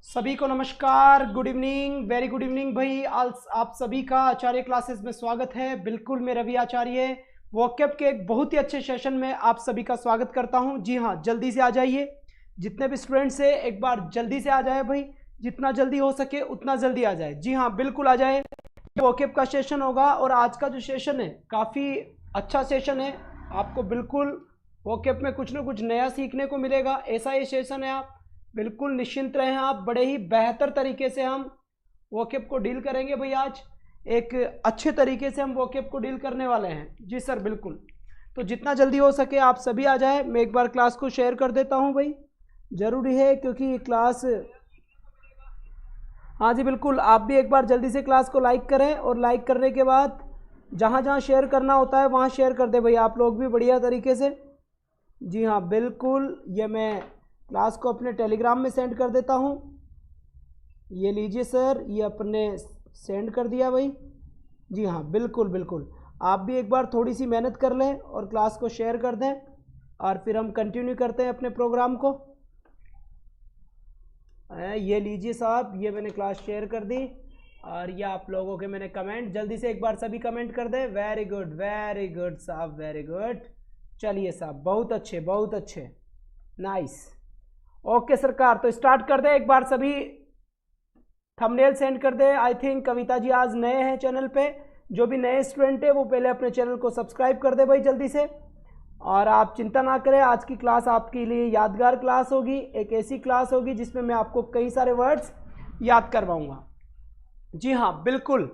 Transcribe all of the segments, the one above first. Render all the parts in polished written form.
सभी को नमस्कार, good evening, very good evening भाई। आप सभी का आचार्य क्लासेस में स्वागत है। बिल्कुल मैं रवि आचार्य वोकैब के एक बहुत ही अच्छे सेशन में आप सभी का स्वागत करता हूं। जी हाँ, जल्दी से आ जाइए, जितने भी स्टूडेंट्स हैं एक बार जल्दी से आ जाए भाई, जितना जल्दी हो सके उतना जल्दी आ जाए। जी हाँ बिल्कुल आ जाए। वोकैब का सेशन होगा और आज का जो सेशन है काफ़ी अच्छा सेशन है। आपको बिल्कुल वोकैब में कुछ ना कुछ नया सीखने को मिलेगा, ऐसा ये सेशन है। आप बिल्कुल निश्चिंत रहें, आप बड़े ही बेहतर तरीके से हम वोकैब को डील करेंगे भाई। आज एक अच्छे तरीके से हम वोकैब को डील करने वाले हैं। जी सर बिल्कुल, तो जितना जल्दी हो सके आप सभी आ जाए। मैं एक बार क्लास को शेयर कर देता हूं भाई, ज़रूरी है क्योंकि क्लास, हाँ जी बिल्कुल, आप भी एक बार जल्दी से क्लास को लाइक करें और लाइक करने के बाद जहाँ जहाँ शेयर करना होता है वहाँ शेयर कर दे भाई आप लोग भी बढ़िया तरीके से। जी हाँ बिल्कुल, ये मैं क्लास को अपने टेलीग्राम में सेंड कर देता हूँ। ये लीजिए सर, ये अपने सेंड कर दिया भाई। जी हाँ बिल्कुल बिल्कुल, आप भी एक बार थोड़ी सी मेहनत कर लें और क्लास को शेयर कर दें और फिर हम कंटिन्यू करते हैं अपने प्रोग्राम को। ये लीजिए साहब, ये मैंने क्लास शेयर कर दी और ये आप लोगों के मैंने कमेंट, जल्दी से एक बार सभी कमेंट कर दें। वेरी गुड साहब, वेरी गुड। चलिए साहब, बहुत अच्छे बहुत अच्छे, नाइस। ओके सरकार, तो स्टार्ट कर दे। एक बार सभी थंबनेल सेंड कर दे। आई थिंक कविता जी आज नए हैं चैनल पे, जो भी नए स्टूडेंट है वो पहले अपने चैनल को सब्सक्राइब कर दे भाई जल्दी से। और आप चिंता ना करें, आज की क्लास आपके लिए यादगार क्लास होगी। एक ऐसी क्लास होगी जिसमें मैं आपको कई सारे वर्ड्स याद करवाऊंगा। जी हाँ बिल्कुल,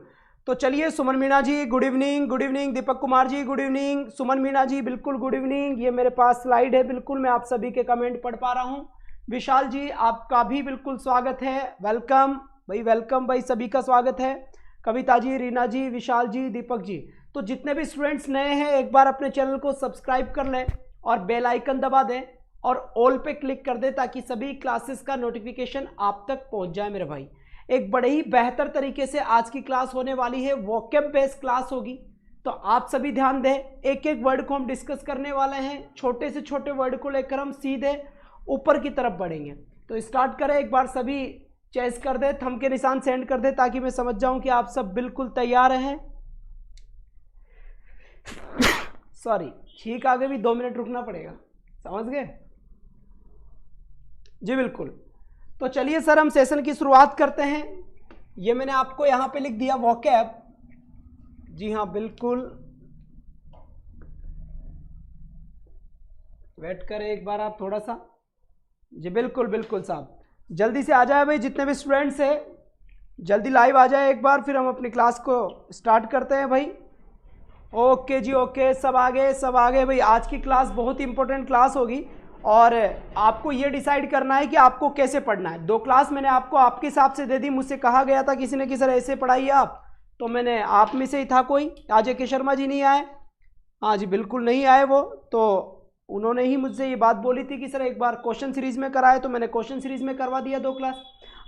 तो चलिए सुमन मीणा जी good evening, good evening. Deepak Kumar ji good evening, सुमन मीणा जी बिल्कुल गुड इवनिंग। ये मेरे पास स्लाइड है, बिल्कुल मैं आप सभी के कमेंट पढ़ पा रहा हूँ। विशाल जी आपका भी बिल्कुल स्वागत है, वेलकम भाई, वेलकम भाई, सभी का स्वागत है। कविता जी, रीना जी, विशाल जी, दीपक जी, तो जितने भी स्टूडेंट्स नए हैं एक बार अपने चैनल को सब्सक्राइब कर लें और बेल आइकन दबा दें और ऑल पे क्लिक कर दें ताकि सभी क्लासेस का नोटिफिकेशन आप तक पहुंच जाए मेरे भाई। एक बड़े ही बेहतर तरीके से आज की क्लास होने वाली है, वोकैब बेस्ड क्लास होगी। तो आप सभी ध्यान दें, एक एक वर्ड को हम डिस्कस करने वाले हैं। छोटे से छोटे वर्ड को लेकर हम सीधे ऊपर की तरफ बढ़ेंगे। तो स्टार्ट करें, एक बार सभी चेस कर दे, थंब के निशान सेंड कर दे ताकि मैं समझ जाऊं कि आप सब बिल्कुल तैयार हैं। सॉरी, छींक आगे भी 2 मिनट रुकना पड़ेगा, समझ गए? जी बिल्कुल, तो चलिए सर हम सेशन की शुरुआत करते हैं। ये मैंने आपको यहां पे लिख दिया वोकैब। जी हाँ बिल्कुल, वेट करें एक बार आप थोड़ा सा। जी बिल्कुल बिल्कुल साहब, जल्दी से आ जाए भाई, जितने भी स्टूडेंट्स हैं जल्दी लाइव आ जाए एक बार, फिर हम अपनी क्लास को स्टार्ट करते हैं भाई। ओके जी ओके, सब आगे भाई। आज की क्लास बहुत इंपॉर्टेंट क्लास होगी और आपको ये डिसाइड करना है कि आपको कैसे पढ़ना है। 2 क्लास मैंने आपको आपके हिसाब से दे दी। मुझसे कहा गया था किसी ने कि सर ऐसे पढ़ाइए आप, तो मैंने, आप में से ही था कोई, अजय के शर्मा जी नहीं आए? हाँ जी बिल्कुल नहीं आए वो, तो उन्होंने ही मुझसे ये बात बोली थी कि सर एक बार क्वेश्चन सीरीज में कराए, तो मैंने क्वेश्चन सीरीज में करवा दिया 2 क्लास।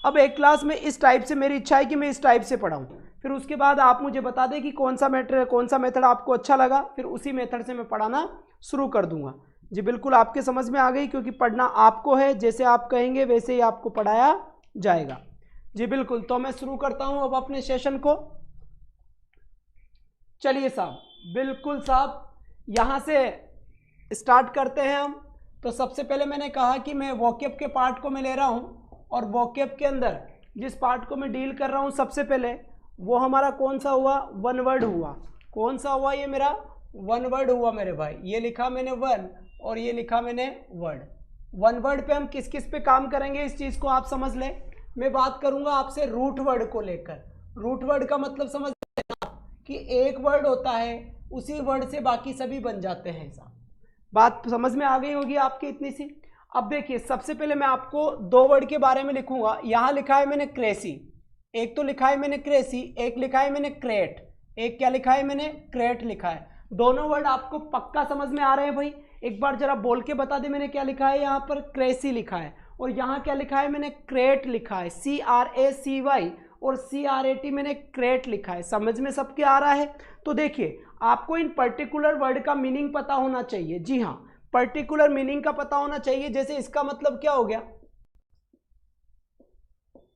अब एक क्लास में इस टाइप से, मेरी इच्छा है कि मैं इस टाइप से पढ़ाऊँ, फिर उसके बाद आप मुझे बता दें कि कौन सा मेथड आपको अच्छा लगा, फिर उसी मेथड से मैं पढ़ाना शुरू कर दूंगा। जी बिल्कुल, आपके समझ में आ गई, क्योंकि पढ़ना आपको है, जैसे आप कहेंगे वैसे ही आपको पढ़ाया जाएगा। जी बिल्कुल, तो मैं शुरू करता हूं अब अपने सेशन को। चलिए साहब, बिल्कुल साहब, यहां से स्टार्ट करते हैं हम। तो सबसे पहले मैंने कहा कि मैं वोकैब के पार्ट को मैं ले रहा हूं और वोकैब के अंदर जिस पार्ट को मैं डील कर रहा हूं सबसे पहले वो हमारा कौन सा हुआ? 1 वर्ड हुआ। कौन सा हुआ? ये मेरा 1 वर्ड हुआ मेरे भाई। ये लिखा मैंने 1 और ये लिखा मैंने वर्ड। 1 वर्ड पे हम किस किस पे काम करेंगे इस चीज़ को आप समझ लें। मैं बात करूंगा आपसे रूट वर्ड को लेकर। रूट वर्ड का मतलब समझ लेना कि एक वर्ड होता है, उसी वर्ड से बाकी सभी बन जाते हैं। ऐसा बात समझ में आ गई होगी आपकी इतनी सी। अब देखिए, सबसे पहले मैं आपको 2 वर्ड के बारे में लिखूंगा। यहां लिखा है मैंने क्रेसी, एक तो लिखा है मैंने क्रेसी, एक लिखा है मैंने क्रेट। एक क्या लिखा है मैंने? क्रेट लिखा है। दोनों वर्ड आपको पक्का समझ में आ रहे हैं भाई? एक बार जरा बोल के बता दे, मैंने क्या लिखा है? यहाँ पर क्रेसी लिखा है और यहाँ क्या लिखा है मैंने? क्रेट लिखा है, CRACY, और CRAT मैंने क्रेट लिखा है। समझ में सबके आ रहा है? तो देखिए, आपको इन पर्टिकुलर वर्ड का मीनिंग पता होना चाहिए। जी हाँ, पर्टिकुलर मीनिंग का पता होना चाहिए। जैसे इसका मतलब क्या हो गया?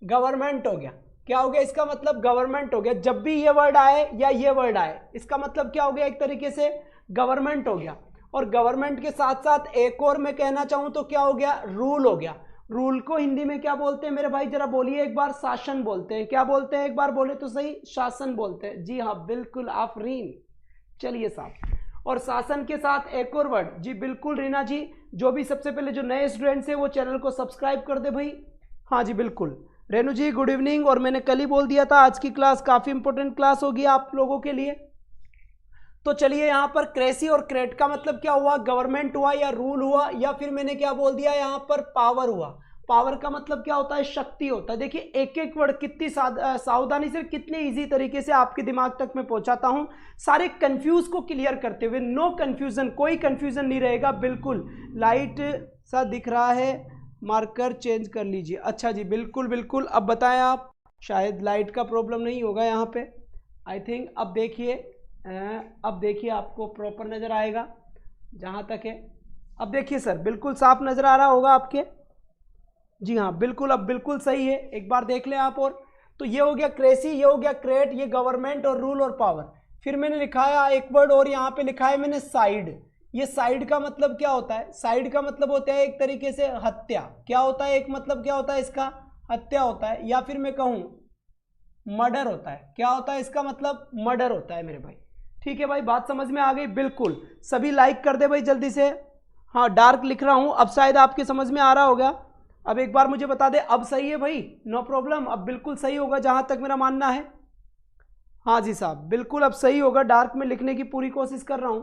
गवर्नमेंट हो गया। क्या हो गया इसका मतलब? गवर्नमेंट हो गया। जब भी ये वर्ड आए या ये वर्ड आए, इसका मतलब क्या हो गया? एक तरीके से गवर्नमेंट हो गया। और गवर्नमेंट के साथ साथ एक और मैं कहना चाहूं तो क्या हो गया? रूल हो गया। रूल को हिंदी में क्या बोलते हैं मेरे भाई? जरा बोलिए एक बार। शासन बोलते हैं। क्या बोलते हैं? एक बार बोले तो सही। शासन बोलते हैं। जी हाँ, बिल्कुल आफरीन। चलिए साहब, और शासन के साथ एक और वर्ड। जी बिल्कुल रीना जी, जो भी सबसे पहले जो नए स्टूडेंट्स हैं वो चैनल को सब्सक्राइब कर दे भाई। हाँ जी बिल्कुल। रेनू जी गुड इवनिंग। और मैंने कल ही बोल दिया था आज की क्लास काफ़ी इंपॉर्टेंट क्लास होगी आप लोगों के लिए। तो चलिए यहाँ पर क्रेसी और क्रेट का मतलब क्या हुआ? गवर्नमेंट हुआ या रूल हुआ, या फिर मैंने क्या बोल दिया यहाँ पर? पावर हुआ। पावर का मतलब क्या होता है? शक्ति होता है। देखिए एक एक वर्ड कितनी सावधानी से, कितने इजी तरीके से आपके दिमाग तक मैं पहुंचाता हूं, सारे कंफ्यूज को क्लियर करते हुए। नो कंफ्यूजन, कोई कंफ्यूजन नहीं रहेगा बिल्कुल। लाइट सा दिख रहा है, मार्कर चेंज कर लीजिए। अच्छा जी बिल्कुल बिल्कुल। अब बताएं आप, शायद लाइट का प्रॉब्लम नहीं होगा यहाँ पे, आई थिंक। अब देखिए आपको प्रॉपर नज़र आएगा जहाँ तक है। अब देखिए सर, बिल्कुल साफ नज़र आ रहा होगा आपके। जी हाँ बिल्कुल, अब बिल्कुल सही है। एक बार देख लें आप। और तो ये हो गया क्रेसी, ये हो गया क्रेट, ये गवर्नमेंट और रूल और पावर। फिर मैंने लिखा है एक वर्ड और यहाँ पे लिखा है मैंने, साइड। ये साइड का मतलब क्या होता है? साइड का मतलब होता है एक तरीके से हत्या। क्या होता है? एक मतलब क्या होता है इसका? हत्या होता है। या फिर मैं कहूँ मर्डर होता है। क्या होता है इसका मतलब? मर्डर होता है मेरे भाई। ठीक है भाई, बात समझ में आ गई? बिल्कुल। सभी लाइक कर दे भाई जल्दी से। हाँ डार्क लिख रहा हूँ, अब शायद आपके समझ में आ रहा होगा। अब एक बार मुझे बता दे, अब सही है भाई? नो प्रॉब्लम, अब बिल्कुल सही होगा जहां तक मेरा मानना है। हाँ जी साहब बिल्कुल अब सही होगा। डार्क में लिखने की पूरी कोशिश कर रहा हूं।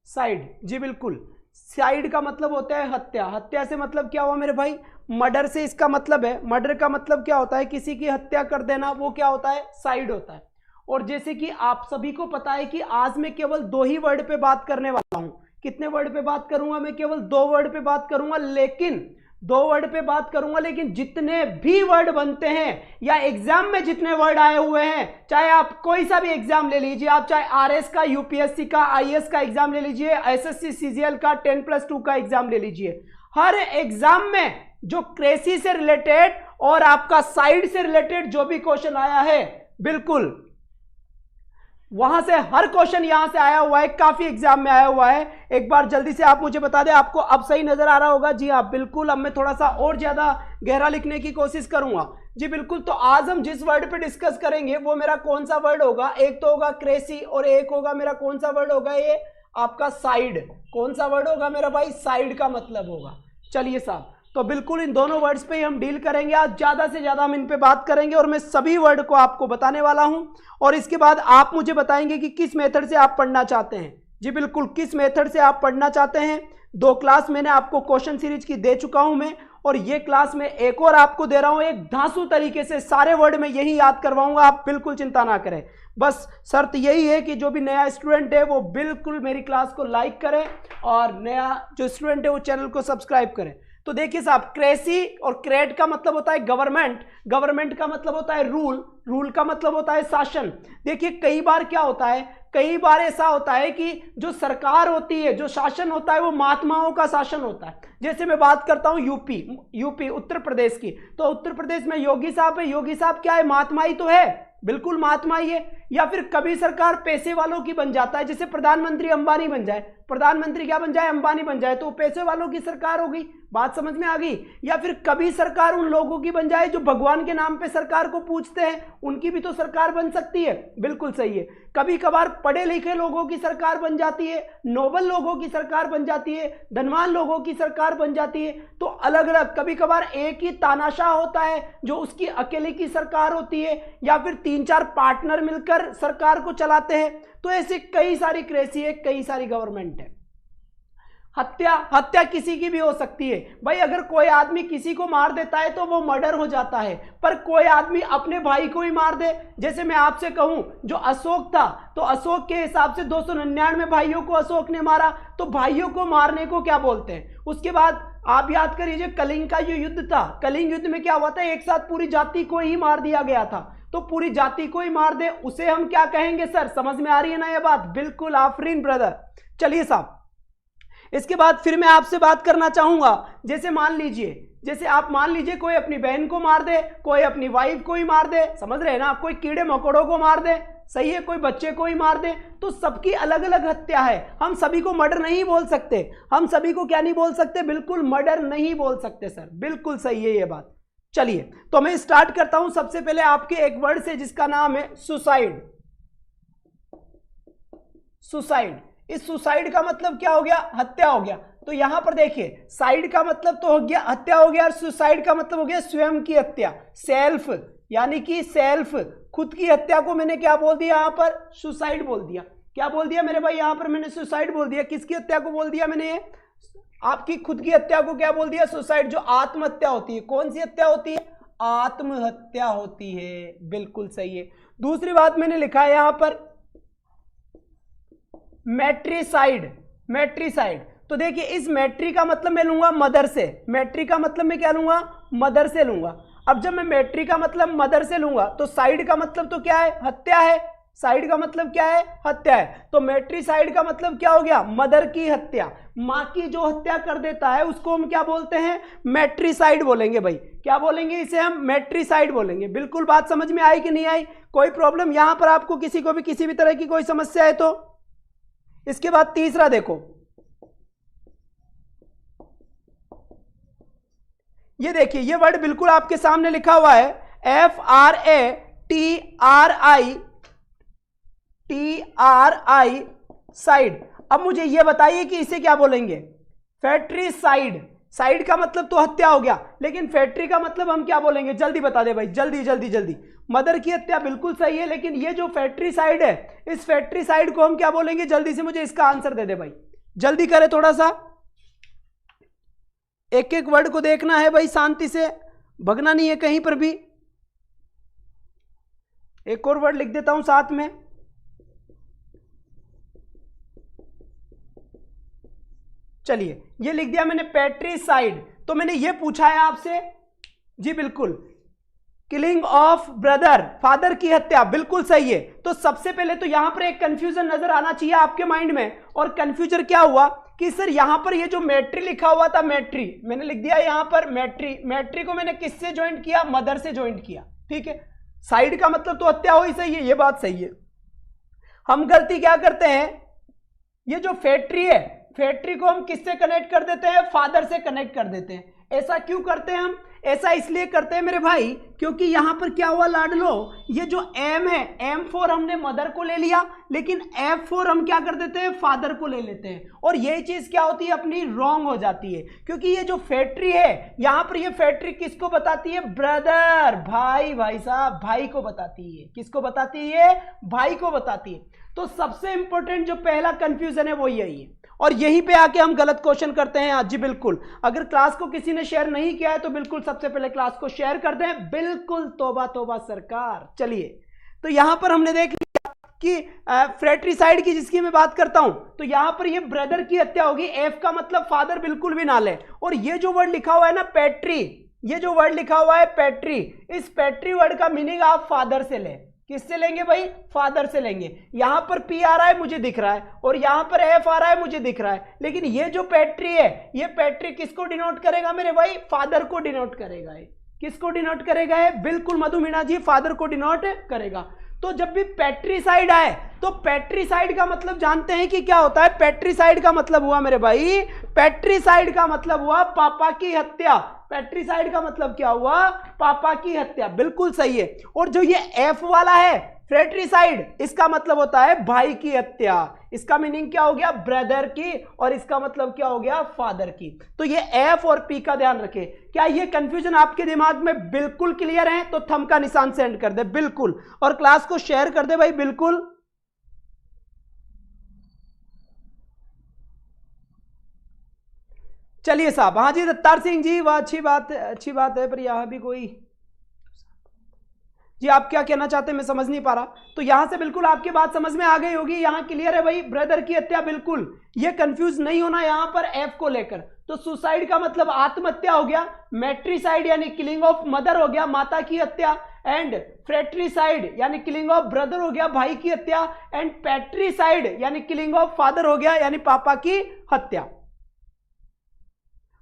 साइड, जी बिल्कुल। साइड का मतलब होता है हत्या। हत्या से मतलब क्या हुआ मेरे भाई? मर्डर से इसका मतलब है। मर्डर का मतलब क्या होता है? किसी की हत्या कर देना, वो क्या होता है? साइड होता है। और जैसे कि आप सभी को पता है कि आज मैं केवल 2 ही वर्ड पे बात करने वाला हूं। कितने वर्ड पे बात करूंगा? मैं केवल 2 वर्ड पे बात करूंगा, लेकिन 2 वर्ड पे बात करूंगा, लेकिन जितने भी वर्ड बनते हैं या एग्जाम में जितने वर्ड आए हुए हैं, चाहे आप कोई सा भी एग्जाम ले लीजिए, आप चाहे आरएस का, यूपीएससी का, आईएएस का एग्जाम ले लीजिए, एसएससी सीजीएल का 10+2 का एग्जाम ले लीजिए, हर एग्जाम में जो क्रेसी से रिलेटेड और आपका साइड से रिलेटेड जो भी क्वेश्चन आया है, बिल्कुल वहां से हर क्वेश्चन यहां से आया हुआ है, काफी एग्जाम में आया हुआ है। एक बार जल्दी से आप मुझे बता दें, आपको अब सही नजर आ रहा होगा? जी हाँ बिल्कुल। अब मैं थोड़ा सा और ज्यादा गहरा लिखने की कोशिश करूंगा। जी बिल्कुल। तो आज हम जिस वर्ड पे डिस्कस करेंगे वो मेरा कौन सा वर्ड होगा? एक तो होगा क्रेसी और एक होगा मेरा कौन सा वर्ड होगा? ये आपका साइड। कौन सा वर्ड होगा मेरा भाई? साइड का मतलब होगा। चलिए साहब, तो बिल्कुल इन दोनों वर्ड्स पे ही हम डील करेंगे आज। ज्यादा से ज्यादा हम इन पे बात करेंगे और मैं सभी वर्ड को आपको बताने वाला हूं। और इसके बाद आप मुझे बताएंगे कि किस मेथड से आप पढ़ना चाहते हैं। जी बिल्कुल, किस मेथड से आप पढ़ना चाहते हैं। 2 क्लास मैंने आपको क्वेश्चन सीरीज की दे चुका हूं मैं, और ये क्लास में एक और आपको दे रहा हूं। एक धांसू तरीके से सारे वर्ड में यही याद करवाऊंगा, आप बिल्कुल चिंता ना करें। बस शर्त यही है कि जो भी नया स्टूडेंट है वो बिल्कुल मेरी क्लास को लाइक करें, और नया जो स्टूडेंट है वो चैनल को सब्सक्राइब करें। तो देखिए साहब, क्रेसी और क्रेट का मतलब होता है गवर्नमेंट, गवर्नमेंट का मतलब होता है रूल, रूल का मतलब होता है शासन। देखिए कई बार क्या होता है, कई बार ऐसा होता है कि जो सरकार होती है, जो शासन होता है, वो महात्माओं का शासन होता है। जैसे मैं बात करता हूं यूपी उत्तर प्रदेश की, तो उत्तर प्रदेश में योगी साहब है। योगी साहब क्या है? महात्मा ही तो है, बिल्कुल महात्मा ही है। या फिर कभी सरकार पैसे वालों की बन जाता है, जैसे प्रधानमंत्री अंबानी बन जाए, प्रधानमंत्री क्या बन जाए? अंबानी बन जाए, तो पैसे वालों की सरकार हो गई। बात समझ में आ गई? या फिर कभी सरकार उन लोगों की बन जाए जो भगवान के नाम पे सरकार को पूजते हैं, उनकी भी तो सरकार बन सकती है। बिल्कुल सही है। कभी कभार पढ़े लिखे लोगों की सरकार बन जाती है, नोबल लोगों की सरकार बन जाती है, धनवान लोगों की सरकार बन जाती है। तो अलग अलग, कभी कभार एक ही तानाशाह होता है जो उसकी अकेले की सरकार होती है, या फिर 3-4 पार्टनर मिलकर सरकार को चलाते हैं। तो ऐसे कई सारी क्रेसी है, कई सारी गवर्नमेंट है। हत्या किसी की भी हो सकती है भाई। अगर कोई आदमी किसी को मार देता है तो वो मर्डर हो जाता है, पर कोई आदमी अपने भाई को ही मार दे, जैसे मैं आपसे कहूं जो अशोक था, तो अशोक के हिसाब से 299 भाइयों को अशोक ने मारा, तो भाइयों को मारने को क्या बोलते हैं? उसके बाद आप याद करिए कलिंग का जो युद्ध था, कलिंग युद्ध में क्या हुआ था? एक साथ पूरी जाति को ही मार दिया गया था। तो पूरी जाति को ही मार दे, उसे हम क्या कहेंगे सर? समझ में आ रही है ना ये बात? बिल्कुल आफरीन ब्रदर। चलिए साहब, इसके बाद फिर मैं आपसे बात करना चाहूंगा, जैसे मान लीजिए जैसे आप मान लीजिए कोई अपनी बहन को मार दे, कोई अपनी वाइफ को ही मार दे, समझ रहे हैं ना, कोई कीड़े मकोड़ों को मार दे, सही है, कोई बच्चे को ही मार दे, तो सबकी अलग अलग हत्या है। हम सभी को मर्डर नहीं बोल सकते, हम सभी को क्या नहीं बोल सकते, बिल्कुल मर्डर नहीं बोल सकते सर, बिल्कुल सही है ये बात। चलिए तो मैं स्टार्ट करता हूं सबसे पहले आपके एक वर्ड से जिसका नाम है सुसाइड। सुसाइड, इस सुसाइड का मतलब क्या हो गया, हत्या हो गया। तो यहां पर देखिए साइड का मतलब तो हो गया हत्या हो गया, और सुसाइड का मतलब हो गया स्वयं की हत्या, सेल्फ, यानी कि सेल्फ, खुद की हत्या को मैंने क्या बोल दिया यहां पर, सुसाइड बोल दिया। क्या बोल दिया मेरे भाई, यहां पर मैंने सुसाइड बोल दिया। किसकी हत्या को बोल दिया मैंने, आपकी खुद की हत्या को क्या बोल दिया, सुसाइड। जो आत्महत्या होती है, कौन सी हत्या होती है, आत्महत्या होती है, बिल्कुल सही है। दूसरी बात मैंने लिखा है यहां पर मैट्रिसाइड। मैट्रिसाइड, तो देखिए इस मैट्री का मतलब मैं लूंगा मदर से, मैट्री का मतलब मैं क्या लूंगा, मदर से लूंगा। अब जब मैं मैट्री का मतलब मदर से लूंगा तो साइड का मतलब तो क्या है, हत्या है, साइड का मतलब क्या है, हत्या है। तो मैट्रिसाइड का मतलब क्या हो गया, मदर की हत्या, मां की जो हत्या कर देता है उसको हम क्या बोलते हैं, मैट्रिसाइड बोलेंगे भाई। क्या बोलेंगे इसे हम, मैट्रिसाइड बोलेंगे। बिल्कुल बात समझ में आई कि नहीं आई, कोई प्रॉब्लम यहां पर आपको किसी को भी किसी भी तरह की कोई समस्या है तो। इसके बाद तीसरा देखो, ये देखिए ये वर्ड बिल्कुल आपके सामने लिखा हुआ है, FRATRI साइड। अब मुझे ये बताइए कि इसे क्या बोलेंगे, फैट्रिसाइड। साइड का मतलब तो हत्या हो गया, लेकिन फैक्ट्री का मतलब हम क्या बोलेंगे, जल्दी बता दे भाई, जल्दी जल्दी जल्दी। मदर की हत्या बिल्कुल सही है, लेकिन ये जो फैक्ट्री साइड है, इस फैक्ट्री साइड को हम क्या बोलेंगे, जल्दी से मुझे इसका आंसर दे दे भाई, जल्दी करे थोड़ा सा, एक एक वर्ड को देखना है भाई, शांति से भगना नहीं है कहीं पर भी। एक और वर्ड लिख देता हूं साथ में, चलिए ये लिख दिया मैंने पैट्रिसाइड। तो मैंने ये पूछा है आपसे, जी बिल्कुल, किलिंग ऑफ ब्रदर, फादर की हत्या, बिल्कुल सही है। तो सबसे पहले तो यहां पर एक कंफ्यूजन नजर आना चाहिए आपके माइंड में, और कंफ्यूजन क्या हुआ कि सर यहां पर ये जो मैट्री लिखा हुआ था, मैट्री मैंने लिख दिया यहां पर मैट्री, मैट्री को मैंने किससे ज्वाइंट किया, मदर से ज्वाइंट किया, ठीक है। साइड का मतलब तो हत्या हो ही, सही है, ये बात सही है। हम गलती क्या करते हैं, ये जो फैक्ट्री है, फैक्ट्री को हम किससे कनेक्ट कर देते हैं, फादर से कनेक्ट कर देते हैं। ऐसा क्यों करते हैं हम, ऐसा इसलिए करते हैं मेरे भाई, क्योंकि यहां पर क्या हुआ लाडलो, ये जो एम है, M4 हमने मदर को ले लिया, लेकिन F4 हम क्या कर देते हैं, फादर को ले लेते हैं। और ये चीज क्या होती है अपनी, रॉन्ग हो जाती है, क्योंकि ये जो फैक्ट्री है यहां पर, ये फैक्ट्री किसको बताती है, ब्रदर, भाई, भाई साहब, भाई को बताती है। किसको बताती है, भाई को बताती है। तो सबसे इंपॉर्टेंट जो पहला कंफ्यूजन है वो यही है, और यहीं पे आके हम गलत क्वेश्चन करते हैं। जी बिल्कुल, अगर क्लास को किसी ने शेयर नहीं किया है तो बिल्कुल सबसे पहले क्लास को शेयर कर दें, बिल्कुल, तौबा तौबा सरकार। चलिए तो यहां पर हमने देख लिया कि फ्रेट्रिसाइड की जिसकी मैं बात करता हूं, तो यहां पर ये ब्रदर की हत्या होगी, एफ का मतलब फादर बिल्कुल भी ना ले। और ये जो वर्ड लिखा हुआ है ना पैट्री, ये जो वर्ड लिखा हुआ है पैट्री, इस पैट्री वर्ड का मीनिंग आप फादर से ले। किससे लेंगे भाई, फादर से लेंगे। यहां पर P आ रहा है मुझे दिख रहा है, और यहां पर F आ रहा है मुझे दिख रहा है, लेकिन ये जो पैट्री है, ये पैट्री किसको डिनोट करेगा मेरे भाई, फादर को डिनोट करेगा। किसको डिनोट करेगा है, बिल्कुल मधु मीणा जी, फादर को डिनोट करेगा। तो जब भी पैट्रिसाइड आए तो पैट्रिसाइड का मतलब जानते हैं कि क्या होता है, पैट्रिसाइड का मतलब हुआ मेरे भाई, पैट्रिसाइड का मतलब हुआ पापा की हत्या। पैट्रिसाइड का मतलब क्या हुआ, पापा की हत्या, बिल्कुल सही है। और जो ये एफ वाला है फ्रेट्रिसाइड, इसका मतलब होता है भाई की हत्या। इसका मीनिंग क्या हो गया, ब्रदर की, और इसका मतलब क्या हो गया, फादर की। तो ये एफ और पी का ध्यान रखें। क्या ये कंफ्यूजन आपके दिमाग में बिल्कुल क्लियर है, तो थंब का निशान सेंड कर दे बिल्कुल, और क्लास को शेयर कर दे भाई बिल्कुल। चलिए साहब, हाँ जी दत्तार सिंह जी, वह अच्छी बात है, पर यहां भी कोई जी, आप क्या कहना चाहते हैं मैं समझ नहीं पा रहा। तो यहां से बिल्कुल आपकी बात समझ में आ गई होगी, यहां क्लियर है भाई, ब्रदर की हत्या, बिल्कुल ये कंफ्यूज नहीं होना यहां पर एफ को लेकर। तो सुसाइड का मतलब आत्महत्या हो गया, मैट्रिसाइड यानी किलिंग ऑफ मदर हो गया, माता की हत्या, एंड फ्रेट्रिसाइड यानी किलिंग ऑफ ब्रदर हो गया, भाई की हत्या, एंड पैट्रिसाइड यानी किलिंग ऑफ फादर हो गया, यानी पापा की हत्या।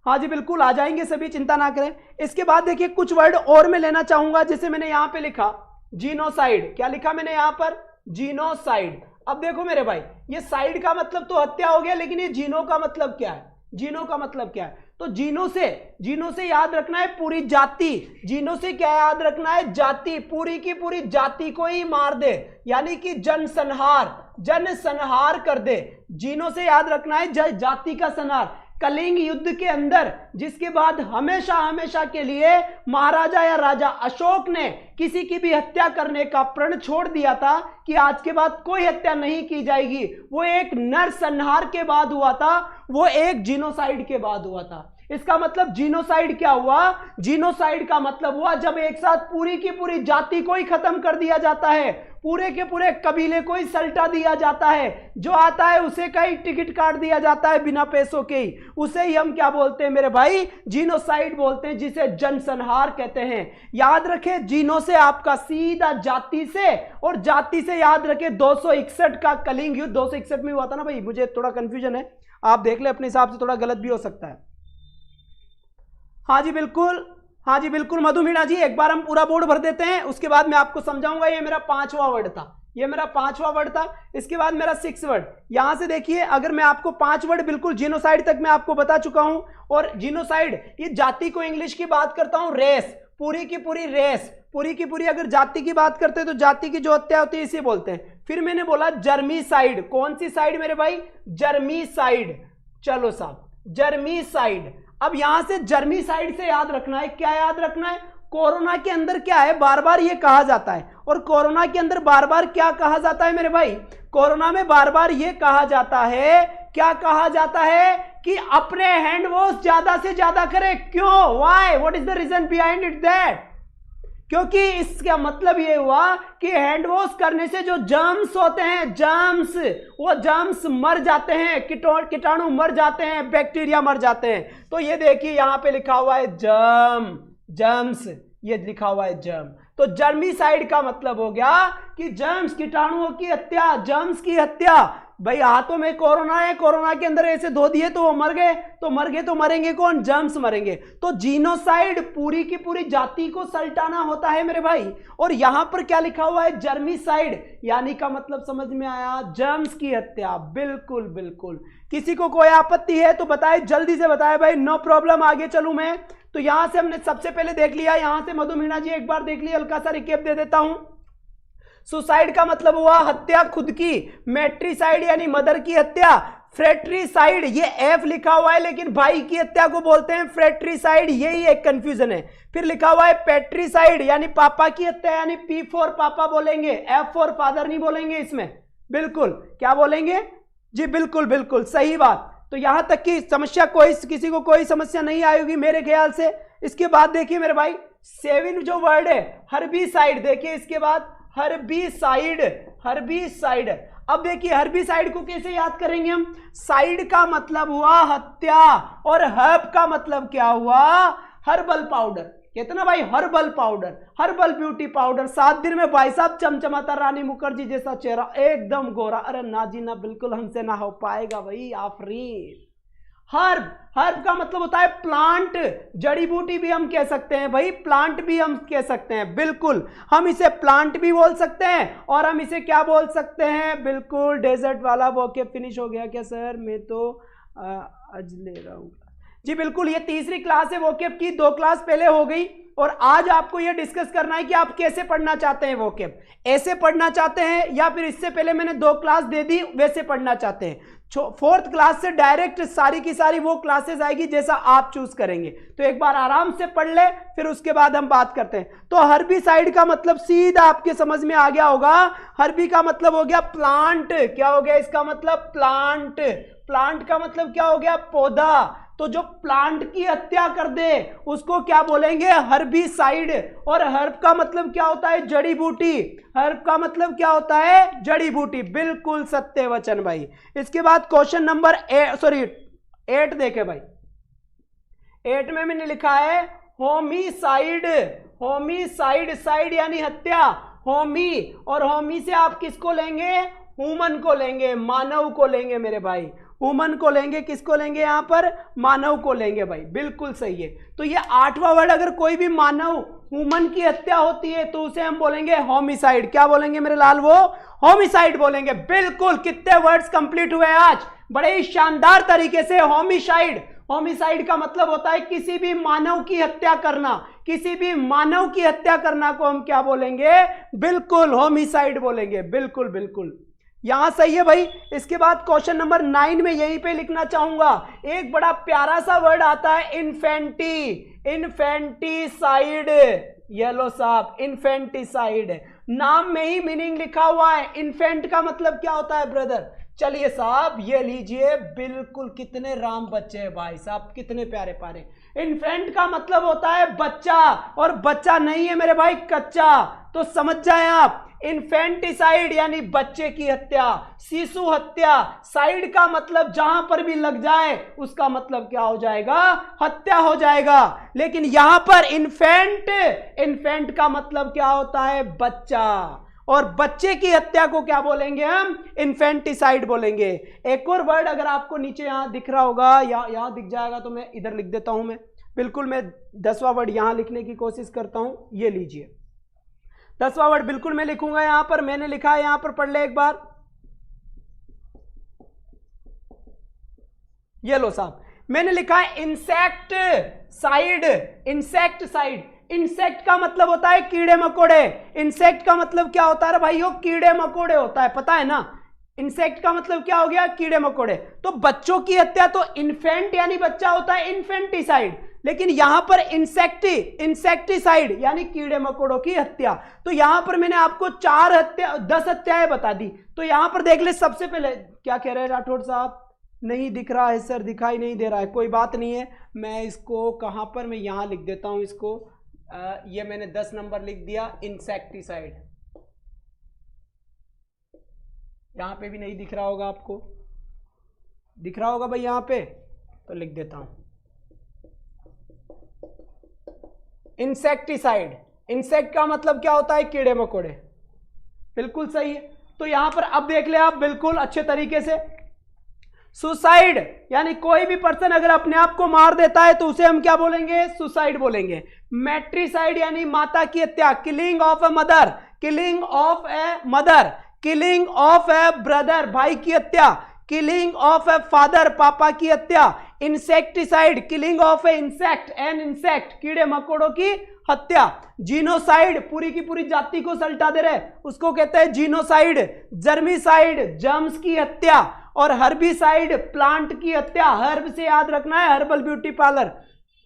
हाँ जी बिल्कुल आ जाएंगे सभी, चिंता ना करें। इसके बाद देखिए कुछ वर्ड और मैं लेना चाहूंगा, जैसे मैंने यहां पे लिखा जीनोसाइड। क्या लिखा मैंने यहां पर? जीनोसाइड। अब देखो मेरे भाई, ये साइड का मतलब तो हत्या हो गया, लेकिन ये जीनो का मतलब क्या है? जीनो का मतलब क्या है? तो जीनो से याद रखना है पूरी जाति। जीनो से क्या याद रखना है? जाति, पूरी की पूरी जाति को ही मार दे, यानी कि जनसंहार कर दे। जीनो से याद रखना है जाति का संहार। कलिंग युद्ध के अंदर, जिसके बाद हमेशा हमेशा के लिए महाराजा या राजा अशोक ने किसी की भी हत्या करने का प्रण छोड़ दिया था कि आज के बाद कोई हत्या नहीं की जाएगी, वो एक नरसंहार के बाद हुआ था, वो एक जीनोसाइड के बाद हुआ था। इसका मतलब जीनोसाइड क्या हुआ? जीनोसाइड का मतलब हुआ जब एक साथ पूरी की पूरी जाति को ही खत्म कर दिया जाता है, पूरे के पूरे कबीले को ही सल्टा दिया जाता है, जो आता है उसे का ही टिकट काट दिया जाता है बिना पैसों के ही, उसे ही हम क्या बोलते हैं मेरे भाई? जीनोसाइड बोलते हैं, जिसे जनसंहार कहते हैं। याद रखें, जीनो से आपका सीधा जाति से, और जाति से याद रखें 261 का कलिंग युद्ध 261 में हुआ था ना भाई, मुझे थोड़ा कंफ्यूजन है, आप देख ले अपने हिसाब से, थोड़ा गलत भी हो सकता है। हाँ जी बिल्कुल, हाँ जी बिल्कुल मधु मीणा जी, एक बार हम पूरा बोर्ड भर देते हैं, उसके बाद मैं आपको समझाऊंगा। ये मेरा 5वां वर्ड था, ये मेरा 5वां वर्ड था। इसके बाद मेरा 6 वर्ड, यहां से देखिए, अगर मैं आपको 5 वर्ड बिल्कुल जीनोसाइड तक मैं आपको बता चुका हूं। और जीनोसाइड, ये जाति को इंग्लिश की बात करता हूं, रेस, पूरी की पूरी रेस, पूरी की पूरी अगर जाति की बात करते हैं तो जाति की जो हत्या होती है इसे बोलते हैं। फिर मैंने बोला जर्मीसाइड। कौन सी साइड मेरे भाई? जर्मीसाइड। चलो साहब, जर्मीसाइड। अब यहां से जर्मीसाइड से याद रखना है, क्या याद रखना है? कोरोना के अंदर क्या है, बार बार ये कहा जाता है। और कोरोना के अंदर बार बार क्या कहा जाता है मेरे भाई? कोरोना में बार बार ये कहा जाता है, क्या कहा जाता है? कि अपने हैंड वॉश ज्यादा से ज्यादा करें। क्यों? Why? What is the reason behind it? That क्योंकि इसका मतलब ये हुआ कि हैंड वॉश करने से जो जर्म्स होते हैं, जर्म्स, वो जर्म्स मर जाते हैं, कीटाणु मर जाते हैं, बैक्टीरिया मर जाते हैं। तो ये देखिए यहां पे लिखा हुआ है जर्म्स, ये लिखा हुआ है जर्म। तो जर्मीसाइड का मतलब हो गया कि जर्म्स, कीटाणुओं की हत्या, जर्म्स की हत्या। भाई हाथों में कोरोना है, कोरोना के अंदर ऐसे धो दिए तो वो मर गए, तो मरेंगे कौन? जर्म्स मरेंगे। तो जीनोसाइड पूरी की पूरी जाति को सल्टाना होता है मेरे भाई। और यहां पर क्या लिखा हुआ है? जर्मीसाइड, यानी का मतलब समझ में आया? जर्म्स की हत्या। बिल्कुल बिल्कुल। किसी को कोई आपत्ति है तो बताए, जल्दी से बताए भाई, नो प्रॉब्लम, आगे चलूं मैं। तो यहां से हमने सबसे पहले देख लिया, यहां से मधु मीणा जी एक बार देख लिया, हल्का सा रिकेप दे देता हूं। सुसाइड का मतलब हुआ हत्या खुद की, मैट्रिसाइड यानी मदर की हत्या, फ्रेट्रिसाइड ये एफ लिखा हुआ है लेकिन भाई की हत्या को बोलते हैं फ्रेट्रिसाइड, यही एक कंफ्यूजन है। फिर लिखा हुआ है पैट्रिसाइड यानी पापा की हत्या, यानी पी फॉर पापा बोलेंगे, एफ फॉर फादर नहीं बोलेंगे इसमें। बिल्कुल, क्या बोलेंगे जी? बिल्कुल बिल्कुल सही बात। तो यहां तक की समस्या किसी को कोई समस्या नहीं आई होगी मेरे ख्याल से। इसके बाद देखिए मेरे भाई, 7 जो वर्ड है हर्बिसाइड, देखिए इसके बाद हर्बिसाइड, हर्बिसाइड। अब देखिए हर्बिसाइड को कैसे याद करेंगे हम? साइड का मतलब हुआ हत्या, और हर्ब का मतलब क्या हुआ? Herbal powder. कहते ना भाई, herbal powder, herbal beauty powder. 7 दिन में भाई साहब चमचमाता रानी मुखर्जी जैसा चेहरा, एकदम गोरा। अरे ना जी ना, बिल्कुल हमसे ना हो पाएगा भाई, आफरीन। हर्ब, हर्ब का मतलब होता है प्लांट, जड़ी बूटी भी हम कह सकते हैं भाई, प्लांट भी हम कह सकते हैं। बिल्कुल, हम इसे प्लांट भी बोल सकते हैं, और हम इसे क्या बोल सकते हैं? बिल्कुल, डेजर्ट वाला वोकैब फिनिश हो गया क्या सर? मैं तो आज ले रहा हूँ जी। बिल्कुल, ये तीसरी क्लास है वोकैब की, 2 क्लास पहले हो गई, और आज आपको यह डिस्कस करना है कि आप कैसे पढ़ना चाहते हैं वोकैब। ऐसे पढ़ना चाहते हैं, या फिर इससे पहले मैंने 2 क्लास दे दी वैसे पढ़ना चाहते हैं। 4th क्लास से डायरेक्ट सारी की सारी वो क्लासेस आएगी जैसा आप चूज करेंगे। तो एक बार आराम से पढ़ ले, फिर उसके बाद हम बात करते हैं। तो हर्बिसाइड का मतलब सीधा आपके समझ में आ गया होगा। हर्बी का मतलब हो गया प्लांट। क्या हो गया इसका मतलब? प्लांट। प्लांट का मतलब क्या हो गया? पौधा। तो जो प्लांट की हत्या कर दे उसको क्या बोलेंगे? हर्बिसाइड। और हर्ब का मतलब क्या होता है? जड़ी बूटी। हर्ब का मतलब क्या होता है? जड़ी बूटी। बिल्कुल सत्य वचन भाई। इसके बाद क्वेश्चन नंबर 8 देखे भाई। 8 में मैंने लिखा है होमिसाइड। होमिसाइड, साइड यानी हत्या, होमी, और होमी से आप किसको लेंगे? ह्यूमन को लेंगे, मानव को लेंगे मेरे भाई। वुमन को लेंगे, किसको लेंगे यहाँ पर, मानव को लेंगे भाई, बिल्कुल सही है। तो ये 8वां वर्ड, अगर कोई भी मानव वुमन की हत्या होती है तो उसे हम बोलेंगे होमिसाइड। क्या बोलेंगे मेरे लाल, वो होमिसाइड बोलेंगे। बिल्कुल, कितने वर्ड्स कंप्लीट हुए आज, बड़े ही शानदार तरीके से। होमिसाइड, होमिसाइड का मतलब होता है किसी भी मानव की हत्या करना, किसी भी मानव की हत्या करना को हम क्या बोलेंगे, बिल्कुल होमिसाइड बोलेंगे। बिल्कुल बिल्कुल, यहां सही है भाई। इसके बाद क्वेश्चन नंबर 9 में यहीं पे लिखना चाहूंगा, एक बड़ा प्यारा सा वर्ड आता है इन्फेंटी, इन्फेंटिसाइड। ये लो साहब, इन्फेंटिसाइड, नाम में ही मीनिंग लिखा हुआ है। इन्फेंट का मतलब क्या होता है ब्रदर, चलिए साहब ये लीजिए, बिल्कुल कितने राम बच्चे हैं भाई साहब, कितने प्यारे प्यारे। इन्फेंट का मतलब होता है बच्चा, और बच्चा नहीं है मेरे भाई, कच्चा। तो समझ जाए आप, इन्फेंटिसाइड यानी बच्चे की हत्या, शिशु हत्या। साइड का मतलब जहां पर भी लग जाए उसका मतलब क्या हो जाएगा, हत्या हो जाएगा। लेकिन यहां पर इन्फेंट, इन्फेंट का मतलब क्या होता है, बच्चा, और बच्चे की हत्या को क्या बोलेंगे हम, इन्फेंटिसाइड बोलेंगे। एक और वर्ड अगर आपको नीचे यहां दिख रहा होगा, या यहां दिख जाएगा तो मैं इधर लिख देता हूं। मैं बिल्कुल, मैं 10वां वर्ड यहां लिखने की कोशिश करता हूं। ये लीजिए 10वां वर्ड बिल्कुल मैं लिखूंगा यहां पर, मैंने लिखा है यहां पर, पढ़ ले एक बार। ये लो साहब, मैंने लिखा है insect side, insect side. Insect का मतलब होता है कीड़े मकोड़े। इंसेक्ट का मतलब क्या होता है भाइयों, कीड़े मकोड़े होता है, पता है ना। इंसेक्ट का मतलब क्या हो गया, कीड़े मकोड़े। तो बच्चों की हत्या तो इन्फेंट यानी बच्चा होता है, इन्फेंटिसाइड। लेकिन यहां पर इंसेक्टिसाइड यानी कीड़े मकोड़ों की हत्या। तो यहां पर मैंने आपको 10 हत्याएं बता दी। तो यहां पर देख ले, सबसे पहले क्या कह रहे हैं राठौड़ साहब, नहीं दिख रहा है सर, दिखाई नहीं दे रहा है, कोई बात नहीं है। मैं इसको कहां पर, मैं यहां लिख देता हूं इसको। ये मैंने 10 नंबर लिख दिया, इंसेक्टिसाइड। यहां पे भी नहीं दिख रहा होगा आपको, दिख रहा होगा भाई यहां पे, तो लिख देता हूं इंसेक्टिसाइड। इंसेक्ट का मतलब क्या होता है, कीड़े मकोड़े, बिल्कुल सही है। तो यहां पर अब देख ले आप बिल्कुल अच्छे तरीके से, सुसाइड यानी कोई भी पर्सन अगर अपने आप को मार देता है तो उसे हम क्या बोलेंगे, सुसाइड बोलेंगे। मैट्रिसाइड यानी माता की हत्या, killing of a mother, killing of a mother, killing of A brother, भाई की हत्या, किलिंग ऑफ ए फादर, पापा की हत्या। Insecticide, killing of A insect, an insect, कीड़े मकोड़ों की हत्या। जीनोसाइड, पूरी की पूरी जाति को सल्टा दे रहे, उसको कहते हैं जीनोसाइड। जर्मिसाइड, जर्म्स की हत्या। और हर्बिसाइड, प्लांट की हत्या। हर्ब से याद रखना है, हर्बल ब्यूटी पार्लर।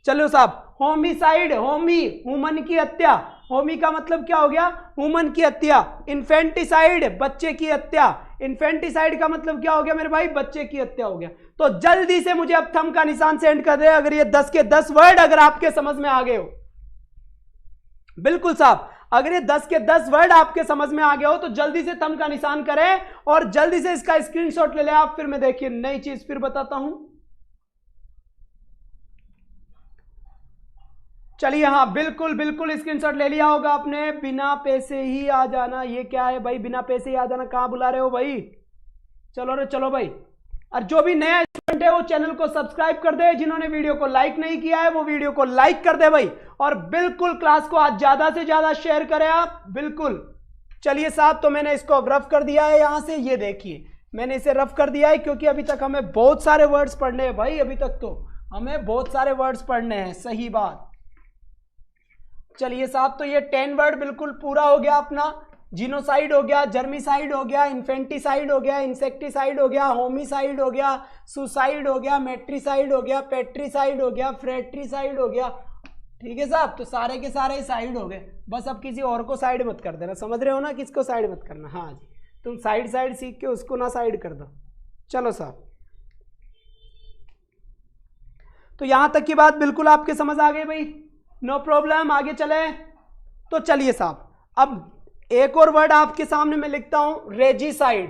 चलो साहब, होमिसाइड, होमी, ह्यूमन की हत्या। होमी का मतलब क्या हो गया, ह्यूमन की हत्या। इन्फेंटिसाइड, बच्चे की हत्या। इन्फेंटिसाइड का मतलब क्या हो गया मेरे भाई, बच्चे की हत्या हो गया। तो जल्दी से मुझे अब थंब का निशान सेंड कर दे अगर ये 10 के 10 वर्ड अगर आपके समझ में आ गए हो। बिल्कुल साहब, अगर ये 10 के 10 वर्ड आपके समझ में आ गया हो तो जल्दी से थंब का निशान करें और जल्दी से इसका स्क्रीनशॉट ले ले आप। फिर मैं देखिए नई चीज फिर बताता हूं। चलिए, हाँ बिल्कुल बिल्कुल स्क्रीनशॉट ले लिया होगा आपने। बिना पैसे ही आ जाना, ये क्या है भाई, बिना पैसे ही आ जाना, कहां बुला रहे हो भाई। चलो रे चलो भाई। और जो भी नया स्टूडेंट है वो चैनल को सब्सक्राइब कर दे, जिन्होंने वीडियो को लाइक नहीं किया है वो वीडियो को लाइक कर दे भाई। और बिल्कुल क्लास को आज ज्यादा से ज्यादा शेयर करें आप, बिल्कुल। चलिए साहब, तो मैंने इसको रफ कर दिया है यहां से, ये देखिए मैंने इसे रफ कर दिया है क्योंकि अभी तक हमें बहुत सारे वर्ड्स पढ़ने हैं भाई, अभी तक तो हमें बहुत सारे वर्ड्स पढ़ने हैं, सही बात। चलिए साहब, तो ये 10 वर्ड बिल्कुल पूरा हो गया अपना। जीनोसाइड हो गया, जर्मिसाइड हो गया, इन्फेंटिसाइड हो गया, इंसेक्टिसाइड हो गया, होमिसाइड हो गया, सुसाइड हो गया, मेट्रिसाइड हो गया, पेट्रिसाइड हो गया, फ्रेट्रिसाइड हो गया। ठीक है साहब, तो सारे के सारे साइड हो गए। बस अब किसी और को साइड मत कर देना, समझ रहे हो ना, किसको साइड मत करना। हाँ जी, तुम साइड साइड सीख के उसको ना साइड कर दो। चलो साहब, तो यहां तक की बात बिल्कुल आपके समझ आ गई भाई, नो प्रॉब्लम। आगे चले तो चलिए साहब, अब एक और वर्ड आपके सामने मैं लिखता हूं, रेजिसाइड।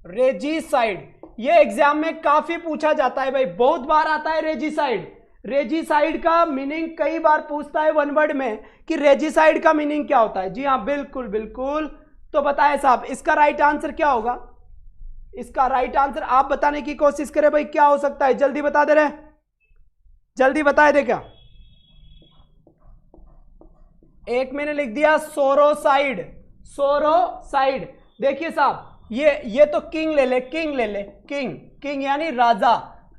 रेजिसाइड ये एग्जाम में काफी पूछा जाता है भाई, बहुत बार आता है रेजिसाइड। रेजिसाइड का मीनिंग कई बार पूछता है 1 वर्ड में कि रेजिसाइड का मीनिंग क्या होता है। जी हाँ बिल्कुल बिल्कुल, तो बताए साहब इसका राइट आंसर क्या होगा। इसका राइट आंसर आप बताने की कोशिश करें भाई, क्या हो सकता है, जल्दी बता दे रहे, जल्दी बताए दे। क्या एक मैंने लिख दिया सोरोसाइड, सोरोसाइड। देखिए साहब ये तो किंग ले ले, किंग ले ले, किंग, किंग यानी राजा,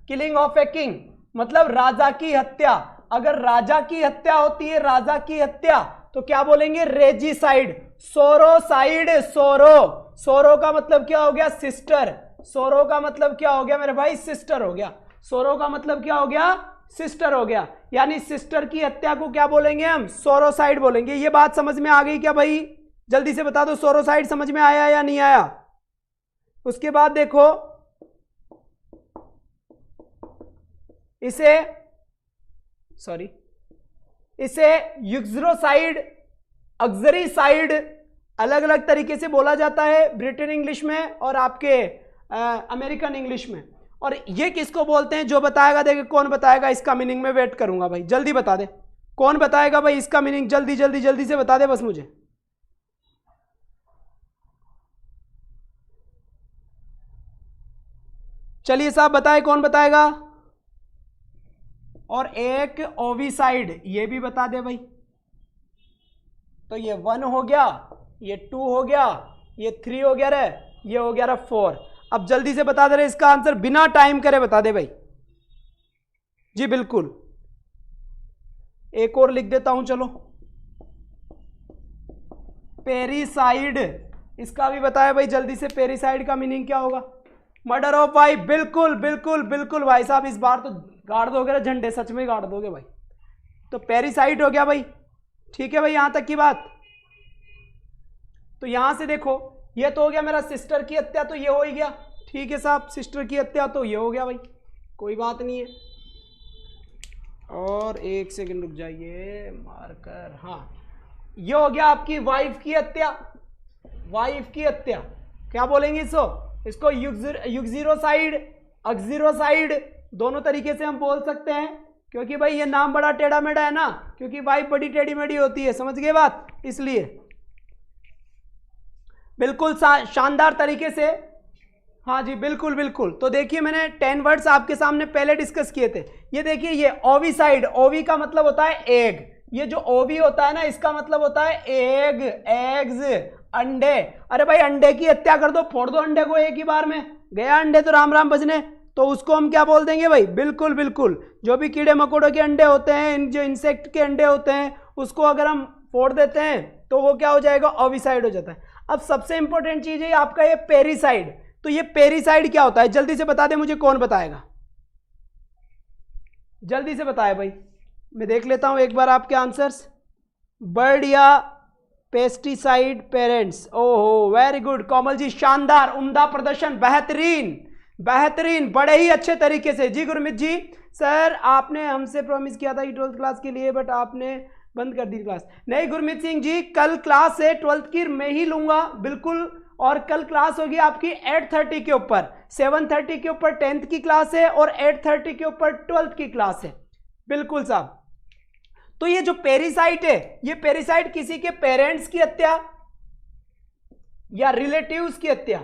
किलिंग ऑफ ए किंग मतलब राजा की हत्या। अगर राजा की हत्या होती है, राजा की हत्या, तो क्या बोलेंगे, रेजिसाइड। सोरोसाइड, सोरो, सोरो का मतलब क्या हो गया, सिस्टर। सोरो का मतलब क्या हो गया मेरे भाई, सिस्टर हो गया। सोरो का मतलब क्या हो गया, सिस्टर हो गया। यानी सिस्टर की हत्या को क्या बोलेंगे हम, सोरोसाइड बोलेंगे। ये बात समझ में आ गई क्या भाई, जल्दी से बता दो, सोरोसाइड समझ में आया या नहीं आया। उसके बाद देखो इसे युग्जरोसाइड, अक्सरीसाइड अलग अलग तरीके से बोला जाता है ब्रिटेन इंग्लिश में और आपके अमेरिकन इंग्लिश में। और ये किसको बोलते हैं, जो बताएगा, देखिए कौन बताएगा इसका मीनिंग, में वेट करूंगा भाई, जल्दी बता दे कौन बताएगा भाई इसका मीनिंग, जल्दी जल्दी जल्दी से बता दे बस मुझे। चलिए साहब बताए, कौन बताएगा। और एक ओविसाइड, ये भी बता दे भाई। तो ये 1 हो गया, ये 2 हो गया, ये 3 हो गया रे, ये हो गया रे 4। अब जल्दी से बता दे रहे इसका आंसर, बिना टाइम करे बता दे भाई। जी बिल्कुल, एक और लिख देता हूं, चलो पेरिसाइड, इसका भी बताया भाई जल्दी से, पेरिसाइड का मीनिंग क्या होगा, मर्डर ऑफ वाइफ। बिल्कुल बिल्कुल बिल्कुल भाई साहब, इस बार तो गाड़ दोगे झंडे, सच में गाड़ दोगे भाई। तो पेरिसाइड हो गया भाई, ठीक है भाई, यहां तक की बात। तो यहां से देखो, ये तो हो गया मेरा सिस्टर की हत्या, तो ये हो ही गया, ठीक है साहब, सिस्टर की हत्या तो ये हो गया भाई, कोई बात नहीं है। और एक सेकंड रुक जाइए, मार्कर, हाँ ये हो गया आपकी वाइफ की हत्या, वाइफ की हत्या क्या बोलेंगे इसको युग्जीरोसाइड, अक्जीरोसाइड, दोनों तरीके से हम बोल सकते हैं, क्योंकि भाई ये नाम बड़ा टेढ़ा मेढ़ा है ना, क्योंकि वाइफ बड़ी टेढ़ी मेढ़ी होती है, समझ गए बात, इसलिए बिल्कुल शानदार तरीके से। हाँ जी बिल्कुल बिल्कुल। तो देखिए मैंने 10 वर्ड्स आपके सामने पहले डिस्कस किए थे। ये देखिए, ये ओविसाइड, ओवी का मतलब होता है एग, ये जो ओवी होता है ना, इसका मतलब होता है एग, एग्स, अंडे। अरे भाई अंडे की हत्या कर दो, फोड़ दो अंडे को एक ही बार में, गया अंडे तो राम राम बजने, तो उसको हम क्या बोल देंगे भाई, बिल्कुल बिल्कुल, जो भी कीड़े मकोड़ों के अंडे होते हैं, जो इंसेक्ट के अंडे होते हैं, उसको अगर हम फोड़ देते हैं तो वो क्या हो जाएगा, ओविसाइड हो जाता है। अब सबसे इंपॉर्टेंट चीज है आपका ये पेरिसाइड। तो ये पेरिसाइड क्या होता है, जल्दी से बता दे मुझे, कौन बताएगा, जल्दी से बताए भाई, मैं देख लेता हूं एक बार आपके आंसर्स। बर्ड या पेस्टिसाइड पेरेंट्स, ओहो वेरी गुड कोमल जी, शानदार, उम्दा प्रदर्शन, बेहतरीन बेहतरीन, बड़े ही अच्छे तरीके से। जी गुरमीत जी, सर आपने हमसे प्रॉमिस किया था 12th क्लास के लिए, बट आपने बंद कर दी क्लास। नहीं गुरमीत सिंह जी, कल क्लास है 12th की मैं ही लूंगा बिल्कुल, और कल क्लास होगी आपकी 8:30 के ऊपर, 7:30 के ऊपर 10th की क्लास है, और 8:30 के ऊपर 12th की क्लास है, बिल्कुल साहब। तो ये जो पेरिसाइड है, ये पेरिसाइड किसी के पेरेंट्स की हत्या या रिलेटिव्स की हत्या,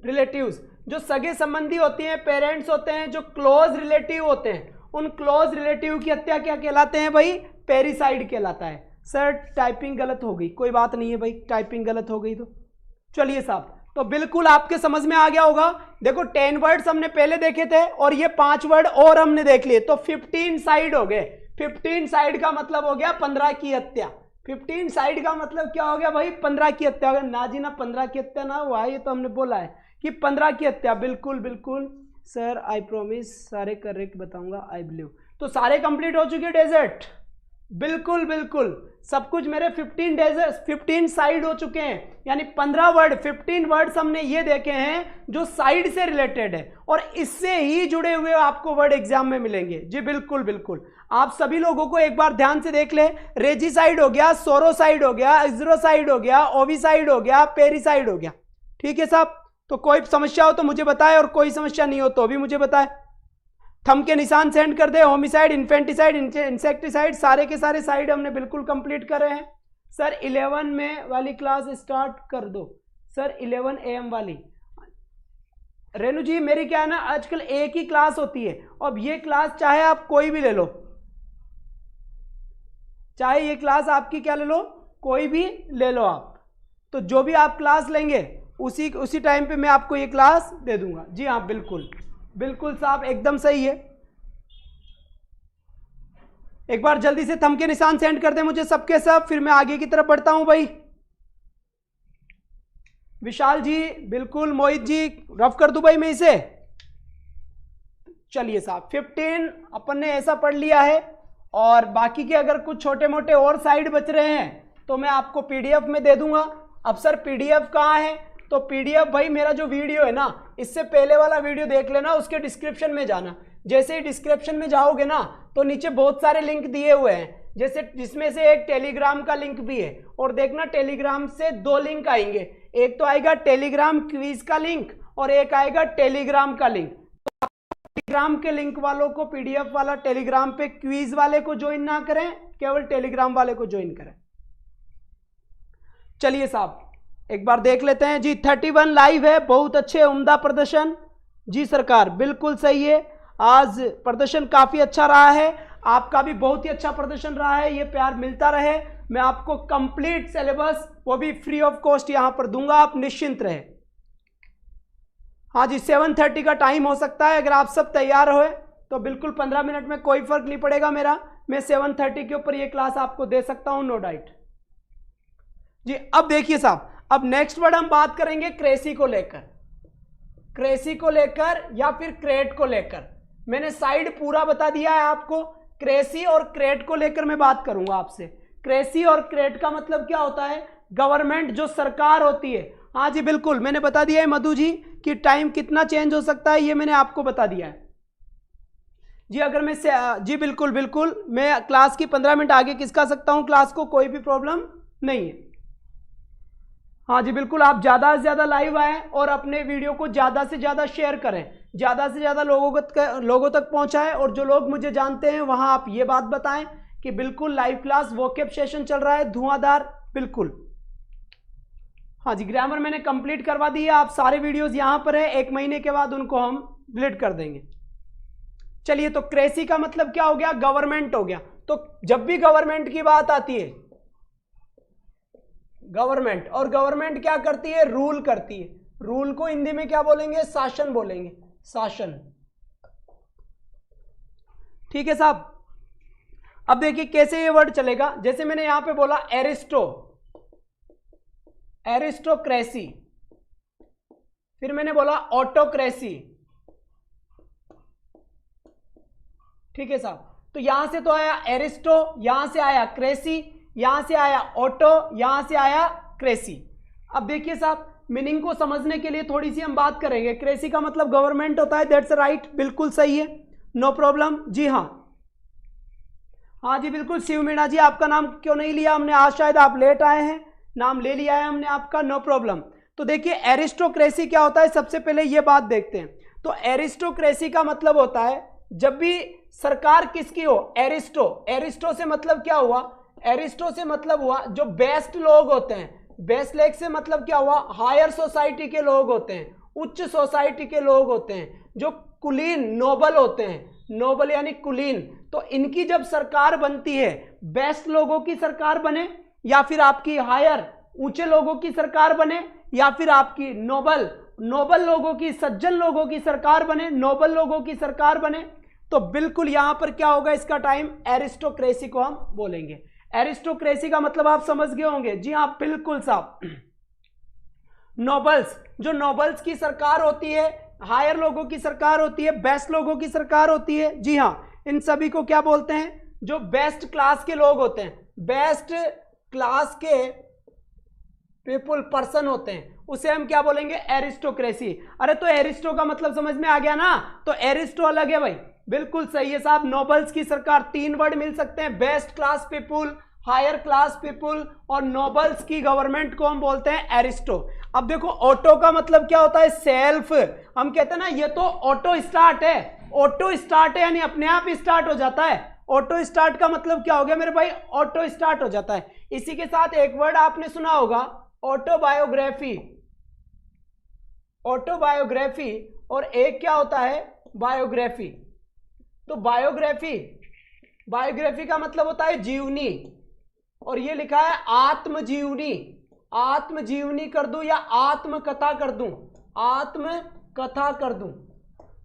रिलेटिव्स जो सगे संबंधी होती हैं, पेरेंट्स होते हैं, जो क्लोज रिलेटिव होते हैं, उन क्लोज रिलेटिव की हत्या क्या कहलाते हैं भाई, पेरिसाइड कहलाता है। सर टाइपिंग गलत हो गई, कोई बात नहीं है भाई, टाइपिंग गलत हो गई तो चलिए साहब, तो बिल्कुल आपके समझ में आ गया होगा। देखो 10 वर्ड्स हमने पहले देखे थे और ये 5 वर्ड और हमने देख लिए, तो 15 साइड हो गए। 15 साइड का मतलब हो गया 15 की हत्या। 15 साइड का मतलब क्या हो गया भाई, 15 की हत्या हो गया ना जी, ना 15 की हत्या ना हुआ, ये तो हमने बोला है कि 15 की हत्या, बिल्कुल बिल्कुल सर, आई प्रॉमिस सारे करेक्ट बताऊंगा, आई बिलीव। तो सारे कंप्लीट हो चुके डेजर्ट, बिल्कुल बिल्कुल सब कुछ मेरे 15 साइड हो चुके हैं, यानी 15 वर्ड, 15 वर्ड्स हमने ये देखे हैं जो साइड से रिलेटेड है, और इससे ही जुड़े हुए आपको वर्ड एग्जाम में मिलेंगे। जी बिल्कुल बिल्कुल, आप सभी लोगों को एक बार ध्यान से देख ले, रेजिसाइड हो गया, सोरोसाइड हो गया, एक्सरोसाइड हो गया, ओविसाइड हो गया, पेरिसाइड हो गया, ठीक है साहब। तो कोई समस्या हो तो मुझे बताए, और कोई समस्या नहीं हो तो भी मुझे बताए, थंब के निशान सेंड कर दे। होमिसाइड, इन्फेंटिसाइड, इंसेक्टिसाइड, सारे के सारे साइड हमने बिल्कुल कंप्लीट कर रहे हैं। सर 11 में वाली क्लास स्टार्ट कर दो, सर 11 AM वाली। रेनू जी मेरी क्या है ना, आजकल एक ही क्लास होती है। अब ये क्लास चाहे आप कोई भी ले लो, चाहे ये क्लास आपकी क्या ले लो, कोई भी ले लो आप, तो जो भी आप क्लास लेंगे उसी टाइम पे मैं आपको ये क्लास दे दूंगा। जी हाँ बिल्कुल बिल्कुल साहब, एकदम सही है। एक बार जल्दी से थंब के निशान सेंड कर दे मुझे सबके सब, फिर मैं आगे की तरफ बढ़ता हूं भाई। विशाल जी बिल्कुल, मोहित जी रफ कर दूं भाई मैं इसे। चलिए साहब 15 अपन ने ऐसा पढ़ लिया है, और बाकी के अगर कुछ छोटे मोटे और साइड बच रहे हैं तो मैं आपको पीडीएफ में दे दूंगा। अब सर पीडीएफ कहाँ है, तो पीडीएफ भाई मेरा जो वीडियो है ना, इससे पहले वाला वीडियो देख लेना, उसके डिस्क्रिप्शन में जाना। जैसे ही डिस्क्रिप्शन में जाओगे ना तो नीचे बहुत सारे लिंक दिए हुए हैं, जैसे जिसमें से एक टेलीग्राम का लिंक भी है, और देखना टेलीग्राम से 2 लिंक आएंगे, एक तो आएगा टेलीग्राम क्विज का लिंक और एक आएगा टेलीग्राम का लिंक। टेलीग्राम के लिंक वालों को पीडीएफ वाला टेलीग्राम पे, क्विज वाले को ज्वाइन ना करें, केवल टेलीग्राम वाले को ज्वाइन करें। चलिए साहब एक बार देख लेते हैं जी। 31 लाइव है, बहुत अच्छे उम्दा प्रदर्शन। जी सरकार बिल्कुल सही है, आज प्रदर्शन काफी अच्छा रहा है, आपका भी बहुत ही अच्छा प्रदर्शन रहा है, ये प्यार मिलता रहे। मैं आपको कंप्लीट सिलेबस वो भी फ्री ऑफ कॉस्ट यहां पर दूंगा, आप निश्चिंत रहे। हाँ जी 7:30 का टाइम हो सकता है, अगर आप सब तैयार हो तो बिल्कुल 15 मिनट में कोई फर्क नहीं पड़ेगा मेरा, मैं 7:30 के ऊपर ये क्लास आपको दे सकता हूं, नो डाउट जी। अब देखिए साहब, अब नेक्स्ट वर्ड हम बात करेंगे क्रेसी को लेकर, क्रेसी को लेकर या फिर क्रेट को लेकर। मैंने साइड पूरा बता दिया है आपको, क्रेसी और क्रेट को लेकर मैं बात करूंगा आपसे। क्रेसी और क्रेट का मतलब क्या होता है, गवर्नमेंट जो सरकार होती है। हाँ जी बिल्कुल, मैंने बता दिया है मधु जी कि टाइम कितना चेंज हो सकता है, ये मैंने आपको बता दिया है जी। अगर मैं जी बिल्कुल बिल्कुल, मैं क्लास की 15 मिनट आगे खिसका सकता हूं क्लास को, कोई भी प्रॉब्लम नहीं है। हाँ जी बिल्कुल, आप ज़्यादा से ज़्यादा लाइव आएँ और अपने वीडियो को ज़्यादा से ज़्यादा शेयर करें, ज़्यादा से ज़्यादा लोगों तक पहुँचाएं, और जो लोग मुझे जानते हैं वहाँ आप ये बात बताएं कि बिल्कुल लाइव क्लास वोकैब सेशन चल रहा है धुआंधार। बिल्कुल हाँ जी, ग्रामर मैंने कंप्लीट करवा दी है, आप सारे वीडियोस यहाँ पर है, 1 महीने के बाद उनको हम डिलीट कर देंगे। चलिए, तो क्रेसी का मतलब क्या हो गया, गवर्नमेंट हो गया। तो जब भी गवर्नमेंट की बात आती है, गवर्नमेंट, और गवर्नमेंट क्या करती है, रूल करती है। रूल को हिंदी में क्या बोलेंगे, शासन बोलेंगे, शासन। ठीक है साहब। अब देखिए कैसे ये वर्ड चलेगा, जैसे मैंने यहां पे बोला एरिस्टोक्रेसी, फिर मैंने बोला ऑटोक्रेसी। ठीक है साहब, तो यहां से तो आया एरिस्टो, यहां से आया क्रेसी, यहां से आया ऑटो, यहां से आया क्रेसी। अब देखिए साहब, मीनिंग को समझने के लिए थोड़ी सी हम बात करेंगे। क्रेसी का मतलब गवर्नमेंट होता है, दैट्स राइट, बिल्कुल सही है, नो प्रॉब्लम। जी हाँ, हाँ जी बिल्कुल। शिव मीणा जी, आपका नाम क्यों नहीं लिया हमने, आज शायद आप लेट आए हैं, नाम ले लिया है हमने आपका, नो प्रॉब्लम। तो देखिए एरिस्टोक्रेसी क्या होता है, सबसे पहले ये बात देखते हैं। तो एरिस्टोक्रेसी का मतलब होता है जब भी सरकार किसकी हो, एरिस्टो से मतलब क्या हुआ, एरिस्टो से मतलब हुआ जो बेस्ट लोग होते हैं। बेस्ट लेग से मतलब क्या हुआ, हायर सोसाइटी के लोग होते हैं, उच्च सोसाइटी के लोग होते हैं, जो कुलीन नोबल होते हैं, नोबल यानी कुलीन। तो इनकी जब सरकार बनती है, बेस्ट लोगों की सरकार बने, या फिर आपकी हायर ऊंचे लोगों की सरकार बने, या फिर आपकी नोबल लोगों की, सज्जन लोगों की सरकार बने, नोबल लोगों की सरकार बने, तो बिल्कुल यहां पर क्या होगा, इसका टाइम एरिस्टोक्रेसी को हम बोलेंगे। एरिस्टोक्रेसी का मतलब आप समझ गए होंगे। जी हाँ बिल्कुल साहब। नोबल्स, जो नोबल्स की सरकार होती है, हायर लोगों की सरकार होती है, बेस्ट लोगों की सरकार होती है। जी हाँ, इन सभी को क्या बोलते हैं, जो बेस्ट क्लास के लोग होते हैं, बेस्ट क्लास के पीपुल, पर्सन होते हैं, उसे हम क्या बोलेंगे, एरिस्टोक्रेसी। अरे तो एरिस्टो का मतलब समझ में आ गया ना, तो एरिस्टो अलग है भाई, बिल्कुल सही है साहब। नोबल्स की सरकार, 3 वर्ड मिल सकते हैं, best class people, higher class people, और नोबल्स की गवर्नमेंट को हम बोलते हैं एरिस्टो। अब देखो ऑटो का मतलब क्या होता है, सेल्फ। हम कहते हैं ना ये तो ऑटो स्टार्ट है, ऑटो स्टार्ट है यानी अपने आप स्टार्ट हो जाता है। ऑटो स्टार्ट का मतलब क्या हो गया मेरे भाई, ऑटो स्टार्ट हो जाता है। इसी के साथ एक वर्ड आपने सुना होगा, ऑटोबायोग्राफी। ऑटोबायोग्राफी और एक क्या होता है बायोग्राफी। तो बायोग्राफी का मतलब होता है जीवनी, और ये लिखा है आत्मजीवनी। आत्मजीवनी कर दूं या आत्मकथा कर दूं? आत्मकथा कर दूं।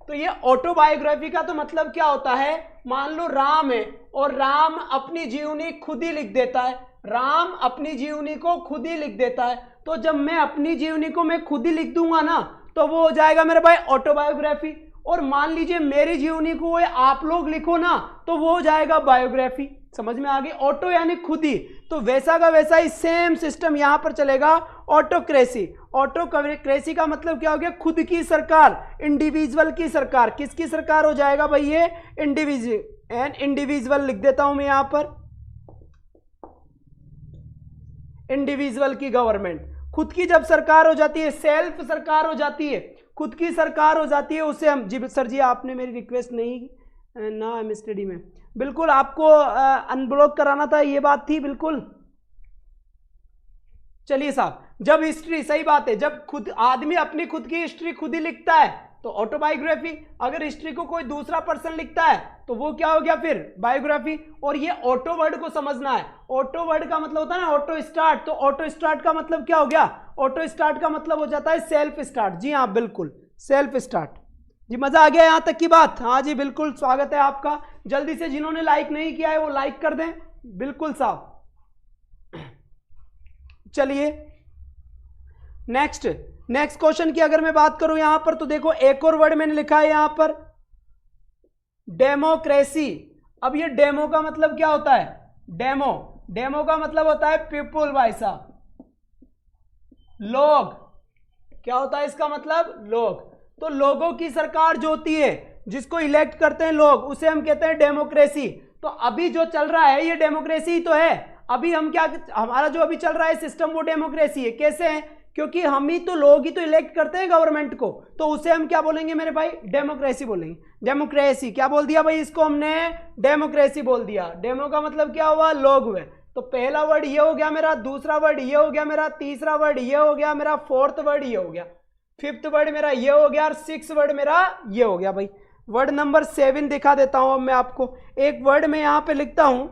तो ये ऑटोबायोग्राफी का तो मतलब क्या होता है, मान लो राम है और राम अपनी जीवनी खुद ही लिख देता है, राम अपनी जीवनी को खुद ही लिख देता है। तो जब मैं अपनी जीवनी को मैं खुद ही लिख दूंगा ना, तो वो हो जाएगा मेरे भाई ऑटोबायोग्राफी। और मान लीजिए मेरी जीवनी को आप लोग लिखो ना, तो वो हो जाएगा बायोग्राफी। समझ में आ गई? ऑटो यानी खुद ही, तो वैसा का वैसा ही सेम सिस्टम यहां पर चलेगा। ऑटोक्रेसी, ऑटोक्रेसी का मतलब क्या हो गया, खुद की सरकार, इंडिविजुअल की सरकार। किसकी सरकार हो जाएगा भाई ये, इंडिविजुअल लिख देता हूं मैं यहां पर, इंडिविजुअल की गवर्नमेंट। खुद की जब सरकार हो जाती है, सेल्फ सरकार हो जाती है, खुद की सरकार हो जाती है, उसे हम जी सर जी आपने मेरी रिक्वेस्ट नहीं ना एम स्टडी में, बिल्कुल आपको अनब्लॉक कराना था, ये बात थी बिल्कुल। चलिए साहब, जब हिस्ट्री, सही बात है, जब खुद आदमी अपनी खुद की हिस्ट्री खुद ही लिखता है तो ऑटोबायोग्राफी। अगर हिस्ट्री को कोई दूसरा पर्सन लिखता है तो वो क्या हो गया फिर बायोग्राफी। और ये ऑटो वर्ड को समझना है। ऑटो वर्ड का मतलब होता है ना ऑटो स्टार्ट, तो ऑटो स्टार्ट का मतलब क्या हो गया, ऑटो स्टार्ट का मतलब हो जाता है सेल्फ स्टार्ट। जी हाँ बिल्कुल, सेल्फ स्टार्ट। जी मजा आ गया यहां तक की बात? हाँ जी बिल्कुल, स्वागत है आपका। जल्दी से जिन्होंने लाइक नहीं किया है वो लाइक कर दें, बिल्कुल साहब। चलिए नेक्स्ट क्वेश्चन की अगर मैं बात करूं यहां पर, तो देखो एक और वर्ड मैंने लिखा है यहां पर, डेमोक्रेसी। अब ये डेमो का मतलब क्या होता है, डेमो का मतलब होता है पीपुल भाई साहब, लोग। क्या होता है इसका मतलब, लोग। तो लोगों की सरकार जो होती है, जिसको इलेक्ट करते हैं लोग, उसे हम कहते हैं डेमोक्रेसी। तो अभी जो चल रहा है ये डेमोक्रेसी ही तो है। अभी हम क्या, हमारा जो अभी चल रहा है सिस्टम वो डेमोक्रेसी है। कैसे है, क्योंकि हम ही तो, लोग ही तो इलेक्ट करते हैं गवर्नमेंट को, तो उसे हम क्या बोलेंगे मेरे भाई, डेमोक्रेसी बोलेंगे। डेमोक्रेसी क्या बोल दिया भाई, इसको हमने डेमोक्रेसी बोल दिया। डेमो का मतलब क्या हुआ, लोग हुए। तो पहला वर्ड ये हो गया मेरा, दूसरा वर्ड ये हो गया मेरा, तीसरा वर्ड ये हो गया मेरा, फोर्थ वर्ड ये हो गया, फिफ्थ वर्ड मेरा ये हो गया, और सिक्स वर्ड मेरा ये हो गया भाई। वर्ड नंबर 7 दिखा देता हूं अब मैं आपको। एक वर्ड में यहां पे लिखता हूं,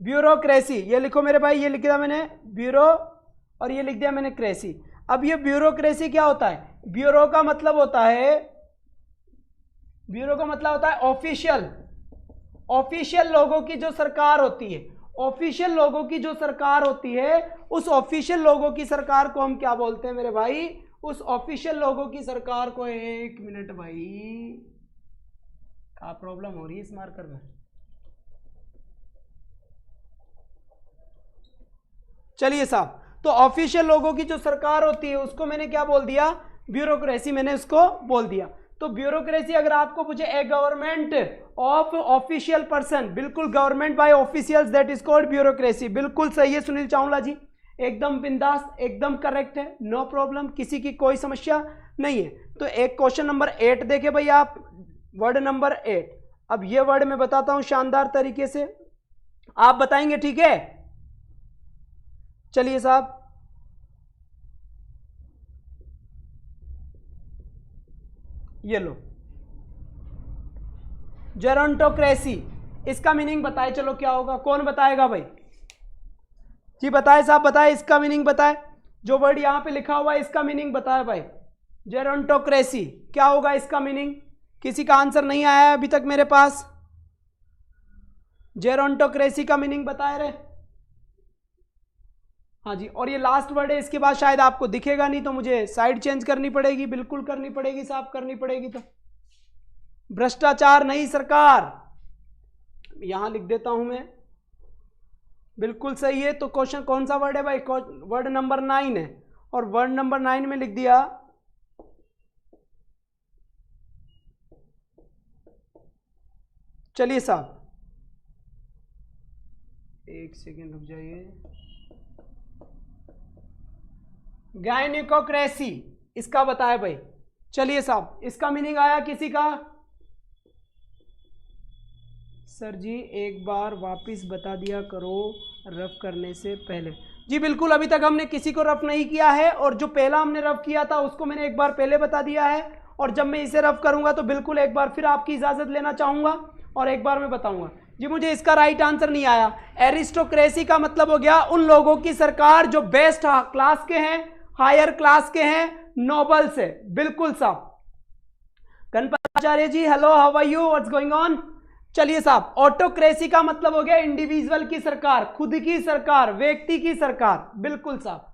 ब्यूरोक्रेसी। ये लिखो मेरे भाई, ये लिख दिया मैंने ब्यूरो, और ये लिख दिया मैंने क्रेसी। अब ये ब्यूरोक्रेसी क्या होता है, ब्यूरो का मतलब होता है, ब्यूरो का मतलब होता है ऑफिशियल, ऑफिशियल लोगों की जो सरकार होती है, ऑफिशियल लोगों की जो सरकार होती है, उस ऑफिशियल लोगों की सरकार को हम क्या बोलते हैं मेरे भाई, उस ऑफिशियल लोगों की सरकार को, एक मिनट भाई, क्या प्रॉब्लम हो रही है इस मार्कर में। चलिए साहब, तो ऑफिशियल लोगों की जो सरकार होती है उसको मैंने क्या बोल दिया, ब्यूरोक्रेसी मैंने उसको बोल दिया। तो ब्यूरोक्रेसी अगर आपको पूछे, ए गवर्नमेंट ऑफ ऑफिशियल पर्सन, बिल्कुल government by officials, that is called bureaucracy. बिल्कुल सही है सुनील चावला जी, एकदम बिंदास, एकदम करेक्ट है, नो प्रॉब्लम, किसी की कोई समस्या नहीं है। तो एक क्वेश्चन नंबर 8 देखे भाई आप, वर्ड नंबर 8। अब ये वर्ड मैं बताता हूं शानदार तरीके से, आप बताएंगे, ठीक है? चलिए साहब, ये लो, जेरोंटोक्रेसी। इसका मीनिंग बताए, चलो क्या होगा, कौन बताएगा भाई? जी बताए साहब, बताए, इसका मीनिंग बताए, जो वर्ड यहां पे लिखा हुआ है इसका मीनिंग बताए भाई। जेरोंटोक्रेसी क्या होगा इसका मीनिंग? किसी का आंसर नहीं आया है अभी तक मेरे पास। जेरोंटोक्रेसी का मीनिंग बताए रहे। हाँ जी, और ये लास्ट वर्ड है, इसके बाद शायद आपको दिखेगा नहीं, तो मुझे साइड चेंज करनी पड़ेगी, बिल्कुल करनी पड़ेगी साहब, करनी पड़ेगी। तो भ्रष्टाचार नहीं सरकार, यहां लिख देता हूं मैं, बिल्कुल सही है। तो क्वेश्चन कौन सा वर्ड है भाई, वर्ड नंबर 9 है, और वर्ड नंबर 9 में लिख दिया चलिए साहब, एक सेकेंड रुक जाइए, गायनिकोक्रेसी, इसका बताया भाई। चलिए साहब, इसका मीनिंग आया किसी का? सर जी एक बार वापस बता दिया करो, रफ करने से पहले। जी बिल्कुल, अभी तक हमने किसी को रफ नहीं किया है, और जो पहला हमने रफ किया था उसको मैंने एक बार पहले बता दिया है, और जब मैं इसे रफ करूंगा तो बिल्कुल एक बार फिर आपकी इजाजत लेना चाहूंगा और एक बार मैं बताऊंगा। जी मुझे इसका राइट आंसर नहीं आया। एरिस्टोक्रेसी का मतलब हो गया उन लोगों की सरकार जो बेस्ट क्लास के हैं, हायर क्लास के हैं, नोबल से। बिल्कुल साहब। Ganpatacharya ji hello, how are you, what's going on. चलिए साहब, ऑटोक्रेसी का मतलब हो गया इंडिविजुअल की सरकार, खुद की सरकार, व्यक्ति की सरकार। बिल्कुल साहब।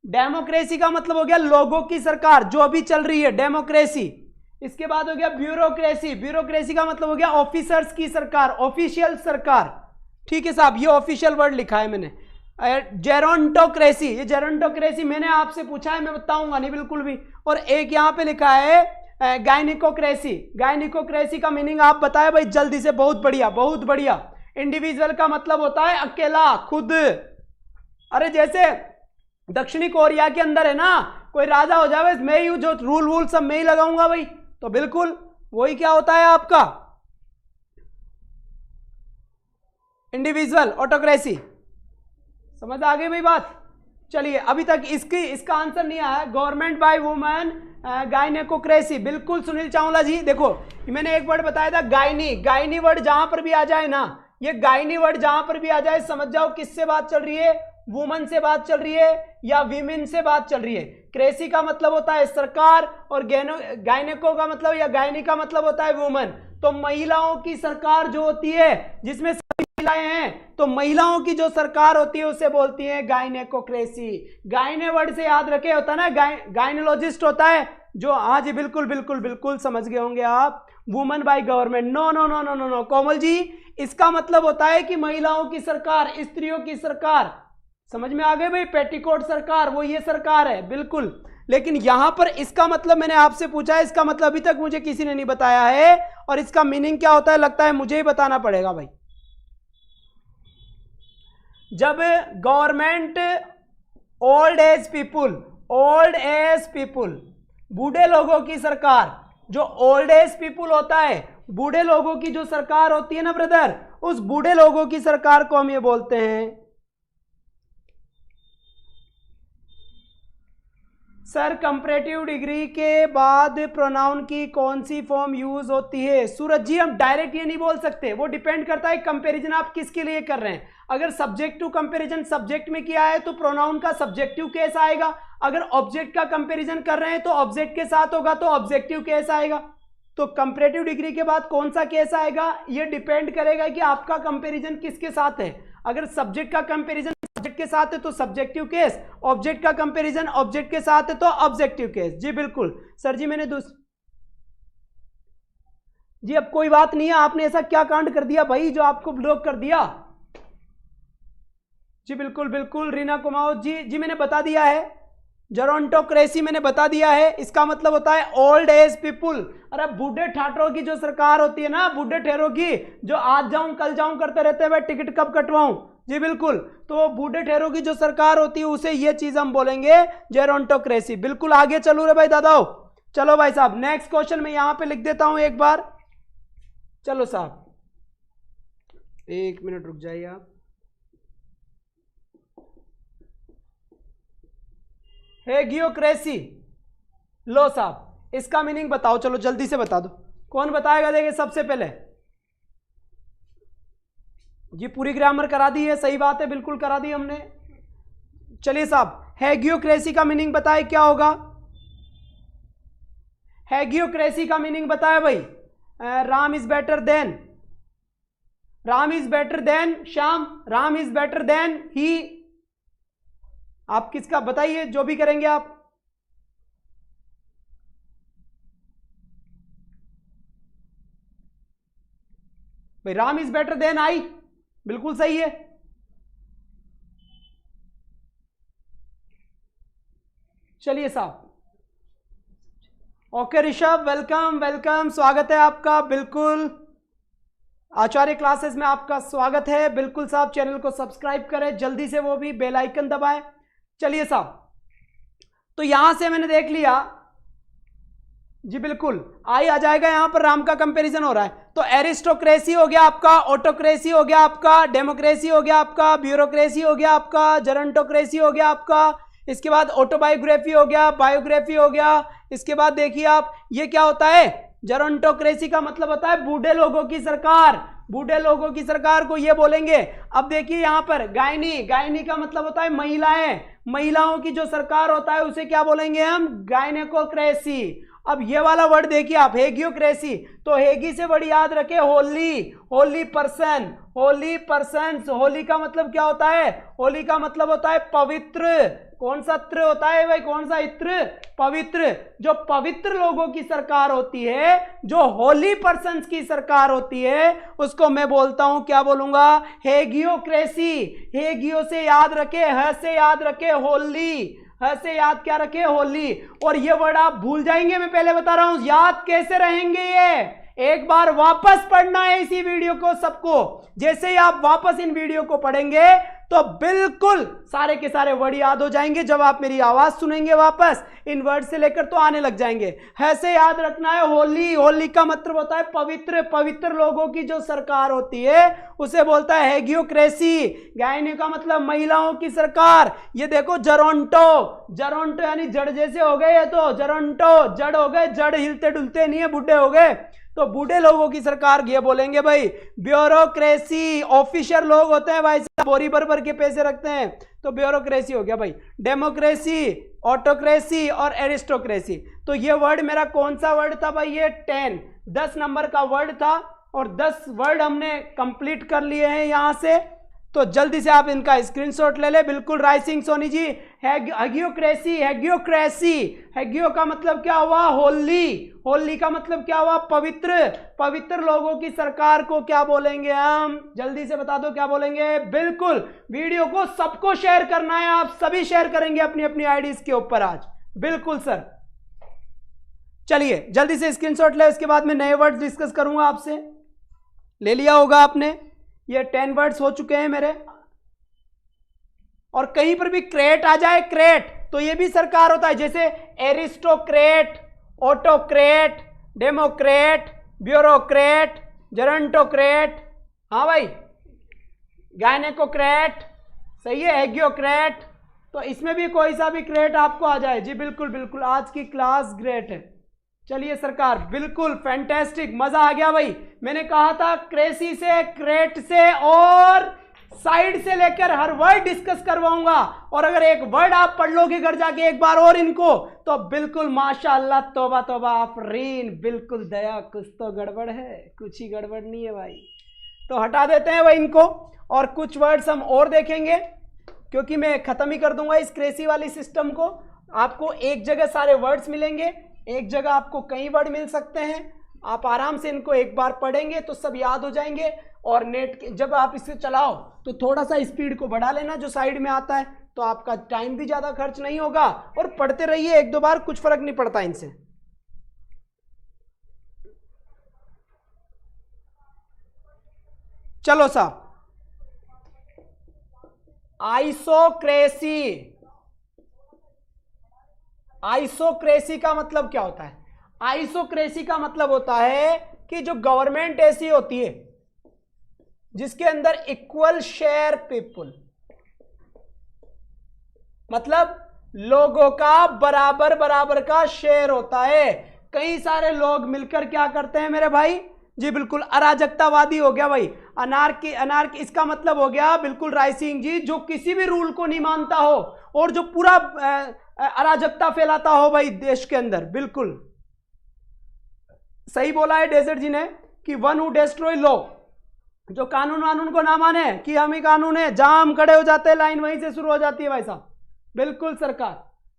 डेमोक्रेसी का मतलब हो गया लोगों की सरकार जो अभी चल रही है, डेमोक्रेसी। इसके बाद हो गया ब्यूरोक्रेसी। ब्यूरोक्रेसी का मतलब हो गया ऑफिसर्स की सरकार, ऑफिशियल सरकार। ठीक है साहब, ये ऑफिशियल वर्ड लिखा है मैंने। जेरोंटोक्रेसी, ये जेरोंटोक्रेसी मैंने आपसे पूछा है, मैं बताऊंगा नहीं बिल्कुल भी। और एक यहां पे लिखा है गायनिकोक्रेसी। गायनिकोक्रेसी का मीनिंग आप बताएं भाई जल्दी से। बहुत बढ़िया, बहुत बढ़िया। इंडिविजुअल का मतलब होता है अकेला, खुद। अरे जैसे दक्षिणी कोरिया के अंदर है ना, कोई राजा हो जाए, मैं ही जो रूल वूल सब मैं ही लगाऊंगा भाई, तो बिल्कुल वही क्या होता है आपका इंडिविजुअल ऑटोक्रेसी। समझ आ गई भाई बात। चलिए, अभी तक इसका आंसर नहीं आया। Government by women, gynaecocracy. बिल्कुल सुनील चावला जी, देखो मैंने एक वर्ड बताया था गायनी। गायनी वर्ड जहां पर भी आ जाए ना, ये गायनी वर्ड जहां पर भी आ जाए, समझ जाओ किससे बात चल रही है, वुमन से बात चल रही है या विमेन से बात चल रही है। क्रेसी का मतलब होता है सरकार, और गायनेको का मतलब या गायनी का मतलब होता है वुमन। तो महिलाओं की सरकार जो होती है, जिसमें सभी महिलाएं हैं, तो महिलाओं की जो सरकार होती है उसे बोलती है गायनेकोक्रेसी। गायने वर्ड से याद रखे, होता है ना गायनोलॉजिस्ट होता है जो। हाँ जी बिल्कुल बिल्कुल बिल्कुल समझ गए होंगे आप। Woman by government, no no no no no no Komal ji, इसका मतलब होता है कि महिलाओं की सरकार, स्त्रियों की सरकार। समझ में आ गए भाई, पेटीकोट सरकार, वो ये सरकार है बिल्कुल। लेकिन यहां पर इसका मतलब मैंने आपसे पूछा है, इसका मतलब अभी तक मुझे किसी ने नहीं बताया है, और इसका मीनिंग क्या होता है लगता है मुझे ही बताना पड़ेगा भाई। जब गवर्नमेंट ओल्ड एज पीपुल, बूढ़े लोगों की सरकार, जो ओल्ड एज पीपुल होता है, बूढ़े लोगों की जो सरकार होती है ना ब्रदर, उस बूढ़े लोगों की सरकार को हम ये बोलते हैं। सर कंपैरेटिव डिग्री के बाद प्रोनाउन की कौन सी फॉर्म यूज होती है? सूरज जी हम डायरेक्ट ये नहीं बोल सकते, वो डिपेंड करता है कंपैरिजन आप किसके लिए कर रहे हैं। अगर सब्जेक्ट टू कंपैरिजन सब्जेक्ट में किया है तो प्रोनाउन का सब्जेक्टिव केस आएगा। अगर ऑब्जेक्ट का कंपैरिजन कर रहे हैं तो ऑब्जेक्ट के साथ होगा तो ऑब्जेक्टिव केस आएगा। तो कंपैरेटिव डिग्री के बाद कौन सा केस आएगा ये डिपेंड करेगा कि आपका कंपैरिजन किसके साथ है। अगर सब्जेक्ट का कंपैरिजन सब्जेक्ट के साथ है तो सब्जेक्टिव केस, ऑब्जेक्ट का कंपैरिजन ऑब्जेक्ट के साथ है तो ऑब्जेक्टिव केस। जी बिल्कुल सर जी, मैंने जी अब कोई बात नहीं है, आपने ऐसा क्या कांड कर दिया भाई जो आपको ब्लॉक कर दिया? जी बिल्कुल बिल्कुल रीना कुमार जी मैंने बता दिया है, जेरोंटोक्रेसी मैंने बता दिया है, इसका मतलब होता है ओल्ड एज पीपुल। अरे बूढ़े ठाटरों की जो सरकार होती है ना, बूढ़े ठहरों की, जो आज जाऊं कल जाऊं करते रहते हैं, टिकट कब कटवाऊं। जी बिल्कुल, तो बूढ़े ठहरों की जो सरकार होती है उसे ये चीज हम बोलेंगे जेरोंटोक्रेसी। बिल्कुल आगे चलो रे भाई दादाओ। चलो भाई साहब नेक्स्ट क्वेश्चन मैं यहां पे लिख देता हूं एक बार। चलो साहब 1 मिनट रुक जाइए आप। हेगियोक्रेसी, लो साहब इसका मीनिंग बताओ, चलो जल्दी से बता दो। कौन बताएगा? देखिए सबसे पहले जी पूरी ग्रामर करा दी है, सही बात है, बिल्कुल करा दी हमने। चलिए साहब हेगियोक्रेसी का मीनिंग बताए क्या होगा? हेगियोक्रेसी का मीनिंग बताए भाई। Ram is better than, Ram is better than Shyam, Ram is better than he. आप किसका बताइए जो भी करेंगे आप। भाई Ram is better than I, बिल्कुल सही है। चलिए साहब ओके ऋषभ वेलकम वेलकम, स्वागत है आपका। बिल्कुल आचार्य क्लासेस में आपका स्वागत है। बिल्कुल साहब चैनल को सब्सक्राइब करें जल्दी से, वो भी बेल आइकन दबाएं। चलिए साहब तो यहां से मैंने देख लिया जी बिल्कुल, आई आ जाएगा, यहां पर राम का कंपैरिजन हो रहा है। तो एरिस्टोक्रेसी हो गया आपका, ऑटोक्रेसी हो गया आपका, डेमोक्रेसी हो गया आपका, ब्यूरोक्रेसी हो गया आपका, जरंटोक्रेसी हो गया आपका, इसके बाद ऑटोबायोग्राफी हो गया, बायोग्राफी हो गया। इसके बाद देखिए आप, ये क्या होता है, जरंटोक्रेसी का मतलब होता है बूढ़े लोगों की सरकार, बूढ़े लोगों की सरकार को ये बोलेंगे। अब देखिए यहां पर गायनी, गायनी का मतलब होता है महिलाएं, महिलाओं की जो सरकार होता है उसे क्या बोलेंगे हम, गायनेकोक्रेसी। अब ये वाला वर्ड देखिए आप, हेगियोक्रेसी, तो हेगी से वर्ड याद रखे, होली, होली पर्सन, होली पर्सन। होली का मतलब क्या होता है, होली का मतलब होता है पवित्र। कौन सा त्र होता है भाई, कौन सा इत्र, पवित्र। जो पवित्र लोगों की सरकार होती है, जो होली पर्सन्स की सरकार होती है, उसको मैं बोलता हूं, क्या बोलूंगा, हेगियोक्रेसी। हेगियो से याद रखे, ह से याद रखे होली, ह से याद क्या रखे, होली। और ये वर्ड आप भूल जाएंगे, मैं पहले बता रहा हूं, याद कैसे रहेंगे ये, एक बार वापस पढ़ना है इसी वीडियो को सबको। जैसे ही आप वापस इन वीडियो को पढ़ेंगे तो बिल्कुल सारे के सारे वर्ड याद हो जाएंगे। जब आप मेरी आवाज सुनेंगे वापस, इन वर्ड से लेकर तो आने लग जाएंगे। ऐसे याद रखना है, होली, होली का मतलब होता है पवित्र, पवित्र लोगों की जो सरकार होती है उसे बोलता है हेगियोक्रेसी। गायनी का मतलब महिलाओं की सरकार। ये देखो जरोंटो, जरोंटो यानी जड़ जैसे हो गए, ये तो जरोंटो जड़ हो गए, जड़ हिलते डुलते नहीं है, बूढ़े हो गए, तो बूढ़े लोगों की सरकार ये बोलेंगे भाई ब्यूरोक्रेसी। ऑफिसर लोग होते हैं भाई साहब, बोरी भर भर के पैसे रखते हैं, तो ब्यूरोक्रेसी हो गया भाई। डेमोक्रेसी, ऑटोक्रेसी और एरिस्टोक्रेसी। तो ये वर्ड मेरा कौन सा वर्ड था भाई, ये 10 नंबर का वर्ड था, और 10 वर्ड हमने कंप्लीट कर लिए हैं यहां से। तो जल्दी से आप इनका स्क्रीनशॉट ले ले, बिल्कुल राइट सिंह सोनी जी। हेगियोक्रेसी, हेगियोक्रेसी, हेगियो का मतलब क्या हुआ, होली, होली का मतलब क्या हुआ, पवित्र, पवित्र लोगों की सरकार को क्या बोलेंगे हम, जल्दी से बता दो क्या बोलेंगे। बिल्कुल, वीडियो को सबको शेयर करना है, आप सभी शेयर करेंगे अपनी अपनी आईडीज के ऊपर आज। बिल्कुल सर, चलिए जल्दी से स्क्रीनशॉट ले, उसके बाद मैं नए वर्ड्स डिस्कस करूंगा आपसे। ले लिया होगा आपने, ये 10 वर्ड्स हो चुके हैं मेरे। और कहीं पर भी क्रेट आ जाए, क्रेट, तो ये भी सरकार होता है, जैसे एरिस्टोक्रेट, ऑटोक्रेट, डेमोक्रेट, ब्यूरोक्रेट, जरंटोक्रेट, हाँ भाई, गायनेकोक्रेट, सही है, हेगियोक्रेट। तो इसमें भी कोई सा भी क्रेट आपको आ जाए। जी बिल्कुल बिल्कुल, आज की क्लास ग्रेट है। चलिए सरकार, बिल्कुल फैंटास्टिक, मजा आ गया भाई। मैंने कहा था क्रेसी से, क्रेट से और साइड से लेकर हर वर्ड डिस्कस करवाऊंगा, और अगर एक वर्ड आप पढ़ लोगे घर जाके एक बार और इनको, तो बिल्कुल माशाअल्लाह, तौबा तौबा आफरीन, बिल्कुल दया, कुछ तो गड़बड़ है, कुछ ही गड़बड़ नहीं है भाई। तो हटा देते हैं भाई इनको, और कुछ वर्ड्स हम और देखेंगे, क्योंकि मैं खत्म ही कर दूंगा इस क्रेसी वाली सिस्टम को। आपको एक जगह सारे वर्ड्स मिलेंगे, एक जगह आपको कई वर्ड मिल सकते हैं। आप आराम से इनको एक बार पढ़ेंगे तो सब याद हो जाएंगे। और नेट जब आप इसे चलाओ तो थोड़ा सा स्पीड को बढ़ा लेना जो साइड में आता है, तो आपका टाइम भी ज्यादा खर्च नहीं होगा, और पढ़ते रहिए एक दो बार, कुछ फर्क नहीं पड़ता इनसे। चलो साहब, आइसोक्रेसी, आइसोक्रेसी का मतलब क्या होता है, आइसोक्रेसी का मतलब होता है कि जो गवर्नमेंट ऐसी होती है जिसके अंदर इक्वल शेयर पीपुल, मतलब लोगों का बराबर बराबर का शेयर होता है। कई सारे लोग मिलकर क्या करते हैं मेरे भाई, जी बिल्कुल अराजकतावादी हो गया भाई, अनार्की, अनार्की इसका मतलब हो गया बिल्कुल राय सिंह जी, जो किसी भी रूल को नहीं मानता हो और जो पूरा अराजकता फैलाता हो भाई देश के अंदर। बिल्कुल सही बोला है डेजर्ट जी ने कि वन हु डिस्ट्रॉय लॉ, जो कानून वानून को ना माने कि हम ही कानून है, जहां हम खड़े हो जाते हैं लाइन वहीं से शुरू हो जाती है भाई साहब। बिल्कुल सरकार।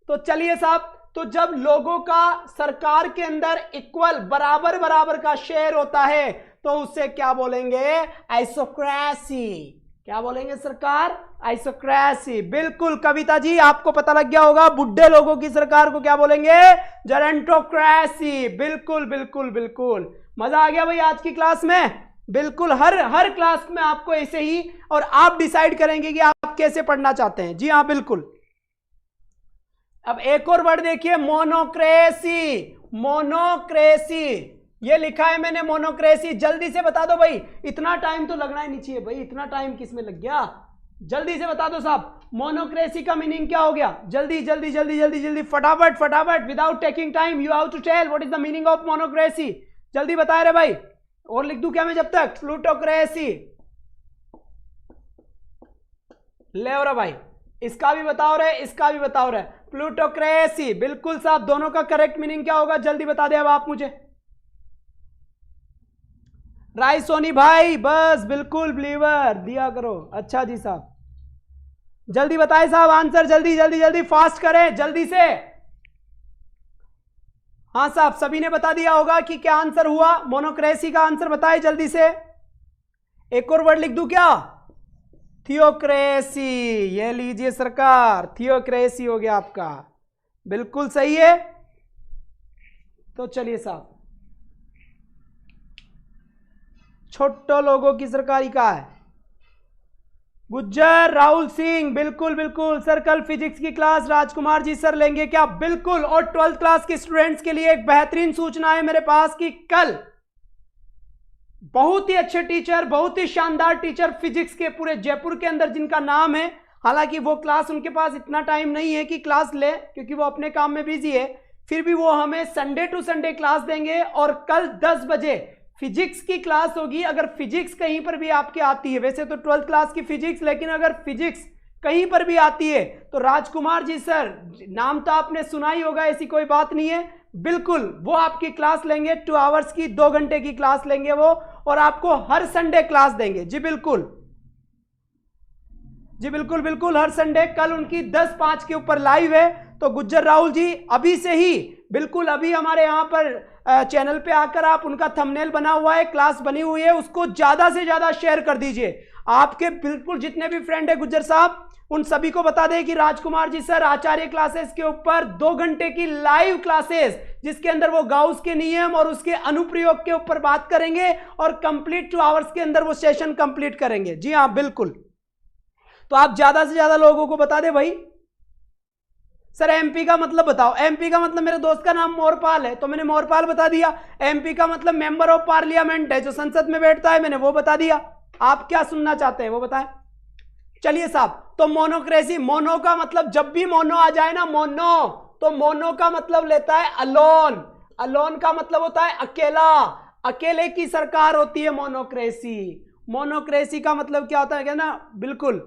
तो चलिए साहब, तो जब लोगों का सरकार के अंदर इक्वल बराबर बराबर का शेयर होता है तो उससे क्या बोलेंगे, आइसोक्रेसी। क्या बोलेंगे सरकार, आइसोक्रेसी। बिल्कुल कविता जी, आपको पता लग गया होगा, बुढ़े लोगों की सरकार को क्या बोलेंगे, जेरेंटोक्रेसी। बिल्कुल बिल्कुल बिल्कुल, मजा आ गया भाई आज की क्लास में। बिल्कुल हर क्लास में आपको ऐसे ही, और आप डिसाइड करेंगे कि आप कैसे पढ़ना चाहते हैं। जी हाँ बिल्कुल। अब एक और वर्ड देखिए, मोनोक्रेसी। मोनोक्रेसी, ये लिखा है मैंने मोनोक्रेसी। जल्दी से बता दो भाई, इतना टाइम तो लगना ही नहीं चाहिए भाई, इतना टाइम किसमें लग गया, जल्दी से बता दो साहब, मोनोक्रेसी का मीनिंग क्या हो गया? जल्दी जल्दी जल्दी जल्दी जल्दी, फटाफट फटाफट, without taking time you have to tell what is the meaning of monocracy. जल्दी बताए रे भाई, और लिख दूं क्या मैं जब तक? प्लूटोक्रेसी। ले हो रहा भाई, इसका भी बताओ रे, इसका भी बताओ रे। प्लूटोक्रेसी, बिल्कुल साहब, दोनों का करेक्ट मीनिंग क्या होगा जल्दी बता दे अब आप मुझे। राइट सोनी भाई, बस बिल्कुल बिलीवर दिया करो। अच्छा जी साहब, जल्दी बताए साहब आंसर, जल्दी जल्दी जल्दी, फास्ट करें जल्दी से। हाँ साहब, सभी ने बता दिया होगा कि क्या आंसर हुआ, मोनोक्रेसी का आंसर बताए जल्दी से। एक और वर्ड लिख दूं क्या? थियोक्रेसी, ये लीजिए सरकार, थियोक्रेसी हो गया आपका, बिल्कुल सही है। तो चलिए साहब, छोटे लोगों की सरकारी का है गुज्जर राहुल सिंह, बिल्कुल बिल्कुल सर। कल फिजिक्स की क्लास राजकुमार जी सर लेंगे क्या? बिल्कुल। और 12th क्लास के स्टूडेंट्स के लिए एक बेहतरीन सूचना है मेरे पास कि कल बहुत ही अच्छे टीचर, बहुत ही शानदार टीचर फिजिक्स के पूरे जयपुर के अंदर जिनका नाम है, हालांकि वो क्लास उनके पास इतना टाइम नहीं है कि क्लास ले, क्योंकि वो अपने काम में बिजी है, फिर भी वो हमें संडे टू संडे क्लास देंगे। और कल 10 बजे फिजिक्स की क्लास होगी। अगर फिजिक्स कहीं पर भी आपके आती है, वैसे तो 12th क्लास की फिजिक्स, लेकिन अगर फिजिक्स कहीं पर भी आती है तो राजकुमार जी सर, नाम तो आपने सुना ही होगा, ऐसी कोई बात नहीं है, बिल्कुल वो आपकी क्लास लेंगे। 2 आवर्स की, 2 घंटे की क्लास लेंगे वो, और आपको हर संडे क्लास देंगे। जी बिल्कुल, जी बिल्कुल बिल्कुल, हर संडे। कल उनकी 10:05 के ऊपर लाइव है। तो गुज्जर राहुल जी अभी से ही, बिल्कुल अभी हमारे यहाँ पर चैनल पे आकर आप, उनका थंबनेल बना हुआ है, क्लास बनी हुई है, उसको ज्यादा से ज्यादा शेयर कर दीजिए। आपके बिल्कुल जितने भी फ्रेंड है गुज्जर साहब, उन सभी को बता दें कि राजकुमार जी सर आचार्य क्लासेस के ऊपर 2 घंटे की लाइव क्लासेस, जिसके अंदर वो गाउस के नियम और उसके अनुप्रयोग के ऊपर बात करेंगे, और कंप्लीट 2 आवर्स के अंदर वो सेशन कंप्लीट करेंगे। जी हाँ बिल्कुल, तो आप ज्यादा से ज्यादा लोगों को बता दें भाई। सर एमपी का मतलब बताओ। एमपी का मतलब, मेरे दोस्त का नाम मोरपाल है तो मैंने मोरपाल बता दिया। एमपी का मतलब मेंबर ऑफ पार्लियामेंट है, जो संसद में बैठता है, मैंने वो बता दिया। आप क्या सुनना चाहते हैं वो बताएं। चलिए साहब, तो मोनोक्रेसी, मोनो का मतलब, जब भी मोनो आ जाए ना, मोनो, तो मोनो का मतलब लेता है अलोन। अलोन का मतलब होता है अकेला, अकेले की सरकार होती है मोनोक्रेसी। मोनोक्रेसी का मतलब क्या होता है क्या ना, बिल्कुल,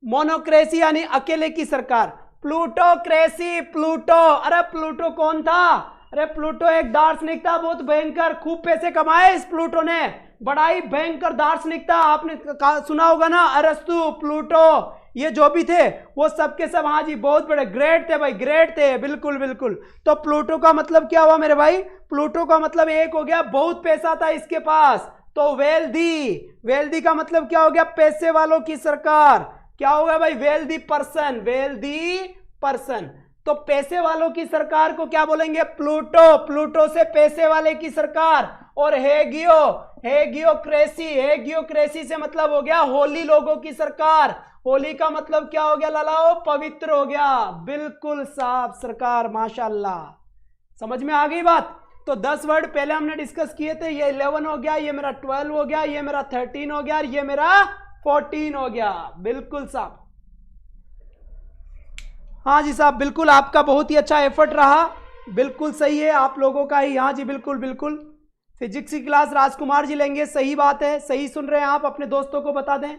मोनोक्रेसी यानी अकेले की सरकार। प्लूटोक्रेसी, प्लूटो, अरे प्लूटो कौन था? अरे प्लूटो एक दार्शनिक था, बहुत भयंकर, खूब पैसे कमाए इस प्लूटो ने, बड़ा ही भयंकर दार्शनिक था। आपने सुना होगा ना, अरस्तु, प्लूटो, ये जो भी थे वो सब के सब, हाँ जी, बहुत बड़े ग्रेट थे भाई, ग्रेट थे, बिल्कुल बिल्कुल। तो प्लूटो का मतलब क्या हुआ मेरे भाई? प्लूटो का मतलब एक हो गया, बहुत पैसा था इसके पास, तो वेल्दी। वेल्दी का मतलब क्या हो गया? पैसे वालों की सरकार। क्या होगा भाई? Wealthy person, wealthy person. तो पैसे वालों की सरकार को क्या बोलेंगे? प्लूटो। प्लूटो से पैसे वाले की सरकार। और हेगियो, हेगियोक्रेसी, हेगियोक्रेसी से मतलब हो गया होली लोगों की सरकार। होली का मतलब क्या हो गया लालाओ? पवित्र हो गया। बिल्कुल साहब सरकार, माशाल्लाह, समझ में आ गई बात। तो 10 वर्ड पहले हमने डिस्कस किए थे, ये 11 हो गया, ये मेरा 12 हो गया, ये मेरा 13 हो गया, ये मेरा 14 हो गया। बिल्कुल साहब, हाँ जी साहब, बिल्कुल आपका बहुत ही अच्छा एफर्ट रहा, बिल्कुल सही है आप लोगों का ही। हाँ जी बिल्कुल बिल्कुल, फिजिक्स की क्लास राजकुमार जी लेंगे, सही बात है, सही सुन रहे हैं आप, अपने दोस्तों को बता दें,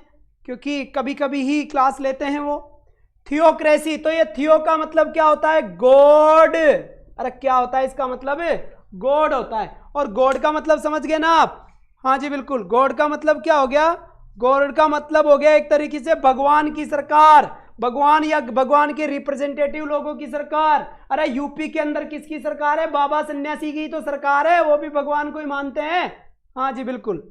क्योंकि कभी कभी ही क्लास लेते हैं वो। थियोक्रेसी, तो ये थियो का मतलब क्या होता है? गॉड। अरे क्या होता है इसका मतलब? गॉड होता है। और गॉड का मतलब समझ गए ना आप? हाँ जी बिल्कुल, गॉड का मतलब क्या हो गया? गॉड का मतलब हो गया एक तरीके से भगवान की सरकार, भगवान या भगवान के रिप्रेजेंटेटिव लोगों की सरकार। अरे यूपी के अंदर किसकी सरकार है? बाबा सन्यासी की तो सरकार है, वो भी भगवान को ही मानते हैं। हाँ जी बिल्कुल,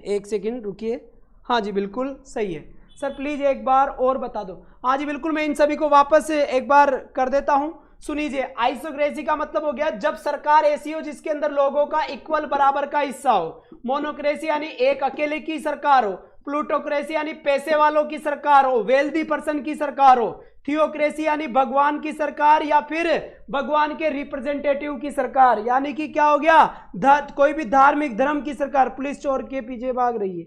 एक सेकंड रुकिए। हाँ जी बिल्कुल सही है सर, प्लीज एक बार और बता दो। हाँ जी बिल्कुल, मैं इन सभी को वापस एक बार कर देता हूं, सुनीजिए। आइसोक्रेसी का मतलब हो गया जब सरकार ऐसी हो जिसके अंदर लोगों का इक्वल बराबर का हिस्सा हो। मोनोक्रेसी यानी एक अकेले की सरकार हो। प्लूटोक्रेसी यानी पैसे वालों की सरकार हो, वेल्दी पर्सन की सरकार हो। थियोक्रेसी यानी भगवान की सरकार या फिर भगवान के रिप्रेजेंटेटिव की सरकार, यानी कि क्या हो गया, कोई भी धार्मिक धर्म की सरकार। पुलिस चोर के पीछे भाग रही है,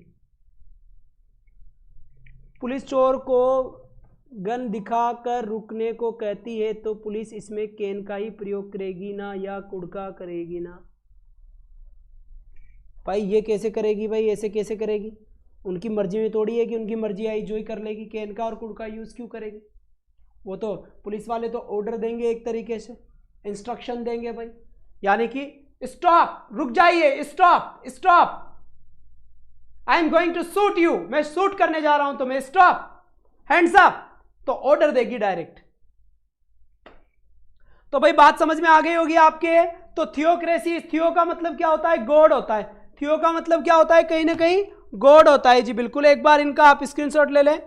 पुलिस चोर को गन दिखाकर रुकने को कहती है तो पुलिस इसमें केन का ही प्रयोग करेगी ना, या कुड़का करेगी ना? भाई ये कैसे करेगी भाई, ऐसे कैसे करेगी? उनकी मर्जी में थोड़ी है कि उनकी मर्जी आई जो ही कर लेगी, केन का और कुड़का यूज क्यों करेगी? वो तो पुलिस वाले तो ऑर्डर देंगे, एक तरीके से इंस्ट्रक्शन देंगे भाई, यानी कि स्टॉप, रुक जाइए, stop stop, I am going to shoot you, मैं शूट करने जा रहा हूं तुम्हें, स्टॉप, हैंड्स अप, तो ऑर्डर देगी डायरेक्ट। तो भाई बात समझ में आ गई होगी आपके। तो थियोक्रेसी, थियो का मतलब क्या होता है, गॉड होता है। थियो का मतलब क्या होता है, कहीं ना कहीं गॉड होता है जी, बिल्कुल। एक बार इनका आप स्क्रीनशॉट ले लें।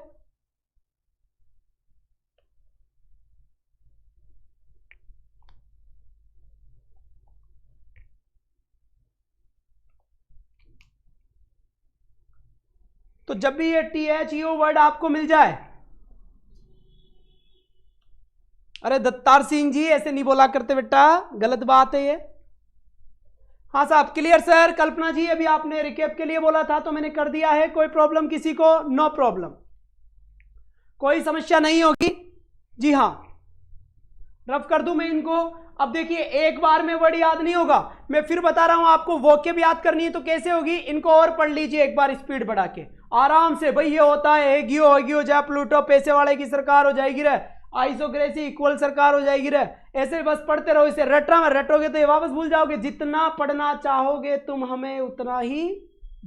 तो जब भी ये THEO वर्ड आपको मिल जाए, अरे दत्तार सिंह जी ऐसे नहीं बोला करते बेटा, गलत बात है ये। हाँ साहब, क्लियर सर। कल्पना जी अभी आपने रिकेप के लिए बोला था तो मैंने कर दिया है, कोई प्रॉब्लम किसी को? नो प्रॉब्लम, कोई समस्या नहीं होगी जी। हाँ, रफ कर दूं मैं इनको। अब देखिए एक बार में वर्ड याद नहीं होगा, मैं फिर बता रहा हूं आपको, वोकेब याद करनी है तो कैसे होगी, इनको और पढ़ लीजिए एक बार स्पीड बढ़ा के आराम से। भाई ये होता है हेगियो, हेगियो जाए प्लूटो, पैसे वाले की सरकार हो जाएगी रे, आइसोक्रेसी इक्वल सरकार हो जाएगी रे, ऐसे बस पढ़ते रहो। इसे रटना में रटोगे तो ये वापस भूल जाओगे, जितना पढ़ना चाहोगे तुम हमें उतना ही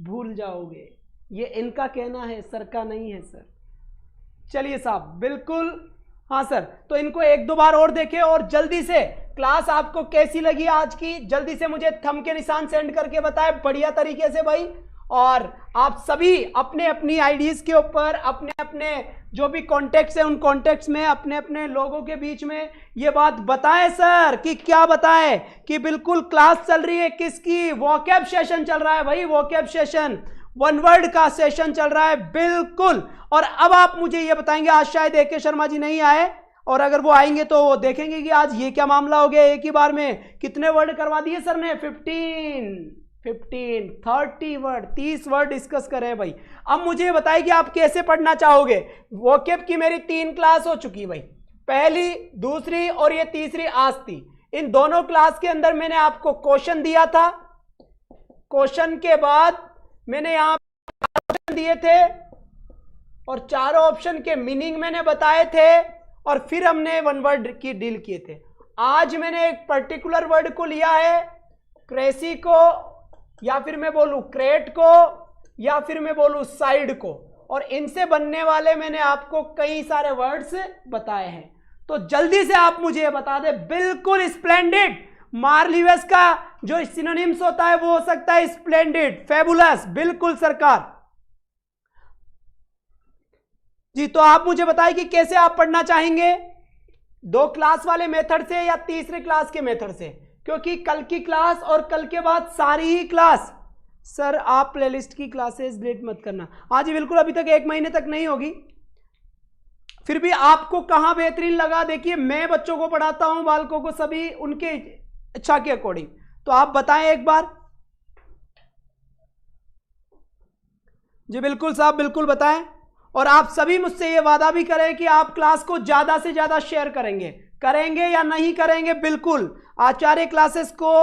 भूल जाओगे। ये इनका कहना है, सर का नहीं है सर। चलिए साहब, बिल्कुल हाँ सर। तो इनको एक दो बार और देखें, और जल्दी से क्लास आपको कैसी लगी आज की, जल्दी से मुझे थंब के निशान सेंड करके बताएं बढ़िया तरीके से भाई। और आप सभी अपने अपनी आईडीज के ऊपर अपने अपने जो भी कॉन्टेक्ट्स है उन कॉन्टेक्ट्स में अपने अपने लोगों के बीच में ये बात बताएं सर, कि क्या बताएं कि बिल्कुल क्लास चल रही है किसकी, वोकैब सेशन चल रहा है भाई, वोकैब सेशन, वन वर्ड का सेशन चल रहा है बिल्कुल। और अब आप मुझे ये बताएंगे, आज शायद AK शर्मा जी नहीं आए, और अगर वो आएंगे तो वो देखेंगे कि आज ये क्या मामला हो गया, एक ही बार में कितने वर्ड करवा दिए सर ने, 15, 30 वर्ड, 30 वर्ड डिस्कस करें भाई। अब मुझे बताइए कि आप कैसे पढ़ना चाहोगे। वोकैब की मेरी 3 क्लास हो चुकी भाई, पहली, दूसरी और ये तीसरी आज थी। इन दोनों क्लास के अंदर मैंने आपको क्वेश्चन दिया था, क्वेश्चन के बाद मैंने यहां ऑप्शन दिए थे और चारों ऑप्शन के मीनिंग मैंने बताए थे, और फिर हमने वन वर्ड की डील किए थे। आज मैंने एक पर्टिकुलर वर्ड को लिया है, क्रेसी को, या फिर मैं बोलूं क्रेट को, या फिर मैं बोलूं साइड को, और इनसे बनने वाले मैंने आपको कई सारे वर्ड्स बताए हैं। तो जल्दी से आप मुझे बता दें, बिल्कुल स्प्लेंडेड, मार्लिवस का जो सिनोनिम्स होता है वो हो सकता है स्प्लेंडेड, फेबुलस, बिल्कुल सरकार जी। तो आप मुझे बताइए कि कैसे आप पढ़ना चाहेंगे, 2 क्लास वाले मेथड से या तीसरे क्लास के मेथड से, क्योंकि कल की क्लास और कल के बाद सारी ही क्लास, सर आप प्लेलिस्ट की क्लासेस डिलीट मत करना। हाँ जी बिल्कुल, अभी तक 1 महीने तक नहीं होगी। फिर भी आपको कहां बेहतरीन लगा, देखिए मैं बच्चों को पढ़ाता हूं, बालकों को, सभी उनके इच्छा के अकॉर्डिंग। तो आप बताएं एक बार जी। बिल्कुल साहब, बिल्कुल बताएं। और आप सभी मुझसे ये वादा भी करें कि आप क्लास को ज्यादा से ज्यादा शेयर करेंगे या नहीं करेंगे। बिल्कुल, आचार्य क्लासेस को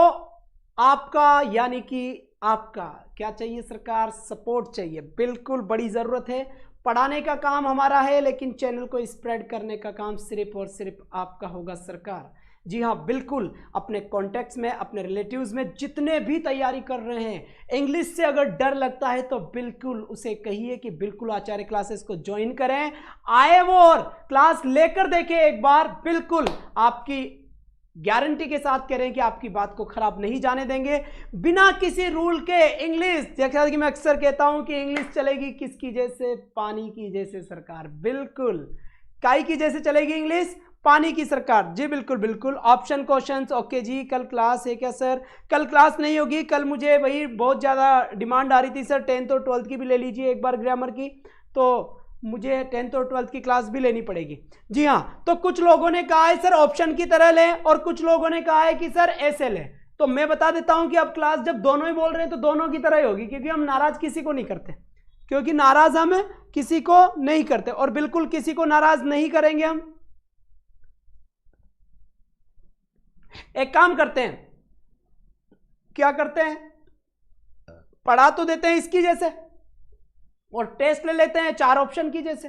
आपका, यानी कि आपका क्या चाहिए सरकार, सपोर्ट चाहिए, बिल्कुल बड़ी जरूरत है। पढ़ाने का काम हमारा है, लेकिन चैनल को स्प्रेड करने का काम सिर्फ और सिर्फ आपका होगा सरकार। जी हाँ बिल्कुल, अपने कॉन्टेक्ट्स में, अपने रिलेटिव्स में जितने भी तैयारी कर रहे हैं, इंग्लिश से अगर डर लगता है तो बिल्कुल उसे कहिए कि बिल्कुल आचार्य क्लासेस को ज्वाइन करें, आए वो और क्लास लेकर देखें एक बार। बिल्कुल आपकी गारंटी के साथ कह रहे हैं कि आपकी बात को खराब नहीं जाने देंगे, बिना किसी रूल के। इंग्लिश, जैसा कि मैं अक्सर कहता हूं कि इंग्लिश चलेगी किसकी जैसे, पानी की जैसे सरकार, बिल्कुल काई की जैसे चलेगी इंग्लिश, पानी की सरकार जी। बिल्कुल बिल्कुल, ऑप्शन क्वेश्चंस ओके जी। कल क्लास है क्या सर? कल क्लास नहीं होगी, कल मुझे वही बहुत ज़्यादा डिमांड आ रही थी सर, 10th और 12th की भी ले लीजिए एक बार ग्रामर की, तो मुझे 10th और 12th की क्लास भी लेनी पड़ेगी। जी हाँ, तो कुछ लोगों ने कहा है सर ऑप्शन की तरह लें और कुछ लोगों ने कहा है कि सर ऐसे लें। तो मैं बता देता हूं कि अब क्लास जब दोनों ही बोल रहे हैं तो दोनों की तरह ही होगी, क्योंकि हम नाराज किसी को नहीं करते, क्योंकि नाराज हम किसी को नहीं करते और बिल्कुल किसी को नाराज नहीं करेंगे हम। एक काम करते हैं, क्या करते हैं, पढ़ा तो देते हैं इसकी जैसे और टेस्ट ले लेते हैं 4 ऑप्शन की जैसे।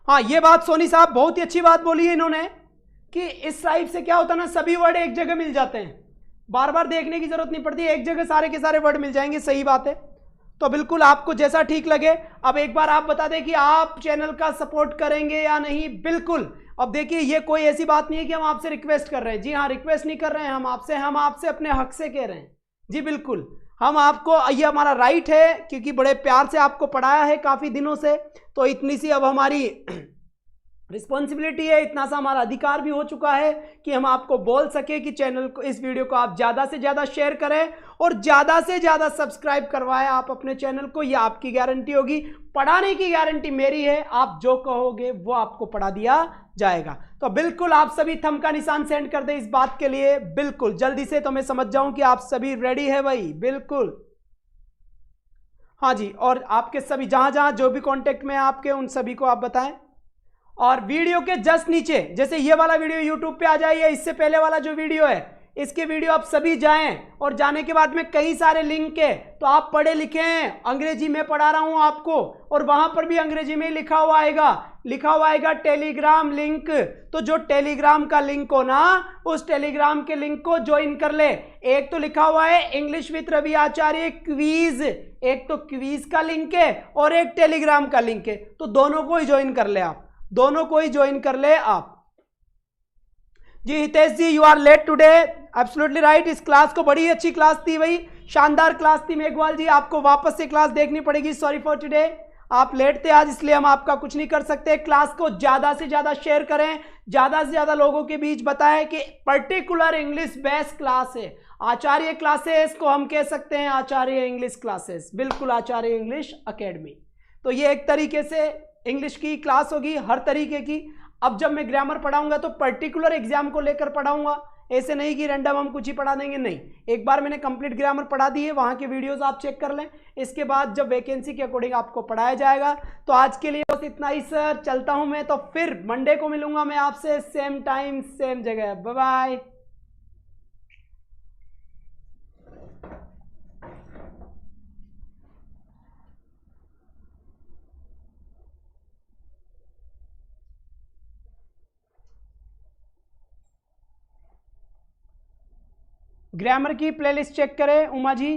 हाँ, ये बात सोनी साहब बहुत ही अच्छी बात बोली है इन्होंने कि इस टाइप से क्या होता है ना, सभी वर्ड एक जगह मिल जाते हैं, बार बार देखने की जरूरत नहीं पड़ती, एक जगह सारे के सारे वर्ड मिल जाएंगे। सही बात है, तो बिल्कुल आपको जैसा ठीक लगे। अब एक बार आप बता दें कि आप चैनल का सपोर्ट करेंगे या नहीं। बिल्कुल, अब देखिए ये कोई ऐसी बात नहीं है कि हम आपसे रिक्वेस्ट कर रहे हैं। जी हाँ, रिक्वेस्ट नहीं कर रहे हैं हम आपसे अपने हक से कह रहे हैं। जी बिल्कुल, हम आपको, ये हमारा राइट है, क्योंकि बड़े प्यार से आपको पढ़ाया है काफी दिनों से, तो इतनी सी अब हमारी रिस्पॉन्सिबिलिटी है, इतना सा हमारा अधिकार भी हो चुका है कि हम आपको बोल सके कि चैनल को, इस वीडियो को आप ज्यादा से ज्यादा शेयर करें और ज्यादा से ज्यादा सब्सक्राइब करवाएं आप अपने चैनल को। ये आपकी गारंटी होगी, पढ़ाने की गारंटी मेरी है, आप जो कहोगे वो आपको पढ़ा दिया जाएगा। तो बिल्कुल आप सभी थंब का निशान सेंड कर दें इस बात के लिए, बिल्कुल जल्दी से, तो मैं समझ जाऊं कि आप सभी रेडी है भाई। बिल्कुल, हाँ जी, और आपके सभी जहां जहां जो भी कांटेक्ट में आपके, उन सभी को आप बताएं। और वीडियो के जस्ट नीचे, जैसे ये वाला वीडियो यूट्यूब पे आ जाइए, इससे पहले वाला जो वीडियो है इसके वीडियो आप सभी जाएं, और जाने के बाद में कई सारे लिंक है, तो आप पढ़े लिखे हैं, अंग्रेजी में पढ़ा रहा हूं आपको, और वहां पर भी अंग्रेजी में लिखा हुआ आएगा टेलीग्राम लिंक। तो जो टेलीग्राम का लिंक हो ना, उस टेलीग्राम के लिंक को ज्वाइन कर ले। एक तो लिखा हुआ है English with Ravi Acharya quiz, एक तो क्वीज का लिंक है और एक टेलीग्राम का लिंक है, तो दोनों को ही ज्वाइन कर ले आप, दोनों को ही ज्वाइन कर ले आप। जी Hitesh ji, you are late today, absolutely right. इस क्लास को बड़ी अच्छी क्लास थी भाई, शानदार क्लास थी। मेघवाल जी, आपको वापस से क्लास देखनी पड़ेगी, सॉरी फॉर टुडे, आप लेट थे आज, इसलिए हम आपका कुछ नहीं कर सकते। क्लास को ज्यादा से ज्यादा शेयर करें, ज्यादा से ज्यादा लोगों के बीच बताएं कि पर्टिकुलर इंग्लिश बेस्ट क्लास है। आचार्य क्लासेस को हम कह सकते हैं आचार्य इंग्लिश क्लासेस, बिल्कुल आचार्य इंग्लिश एकेडमी। तो ये एक तरीके से इंग्लिश की क्लास होगी, हर तरीके की। अब जब मैं ग्रामर पढ़ाऊंगा तो पर्टिकुलर एग्जाम को लेकर पढ़ाऊंगा, ऐसे नहीं कि रैंडम हम कुछ ही पढ़ा देंगे, नहीं। एक बार मैंने कंप्लीट ग्रामर पढ़ा दी है, वहां के वीडियोस आप चेक कर लें, इसके बाद जब वैकेंसी के अकॉर्डिंग आपको पढ़ाया जाएगा। तो आज के लिए बस इतना ही सर, चलता हूं मैं, तो फिर मंडे को मिलूंगा मैं आपसे, सेम टाइम सेम जगह। Bye bye. ग्रामर की प्लेलिस्ट चेक करें उमा जी।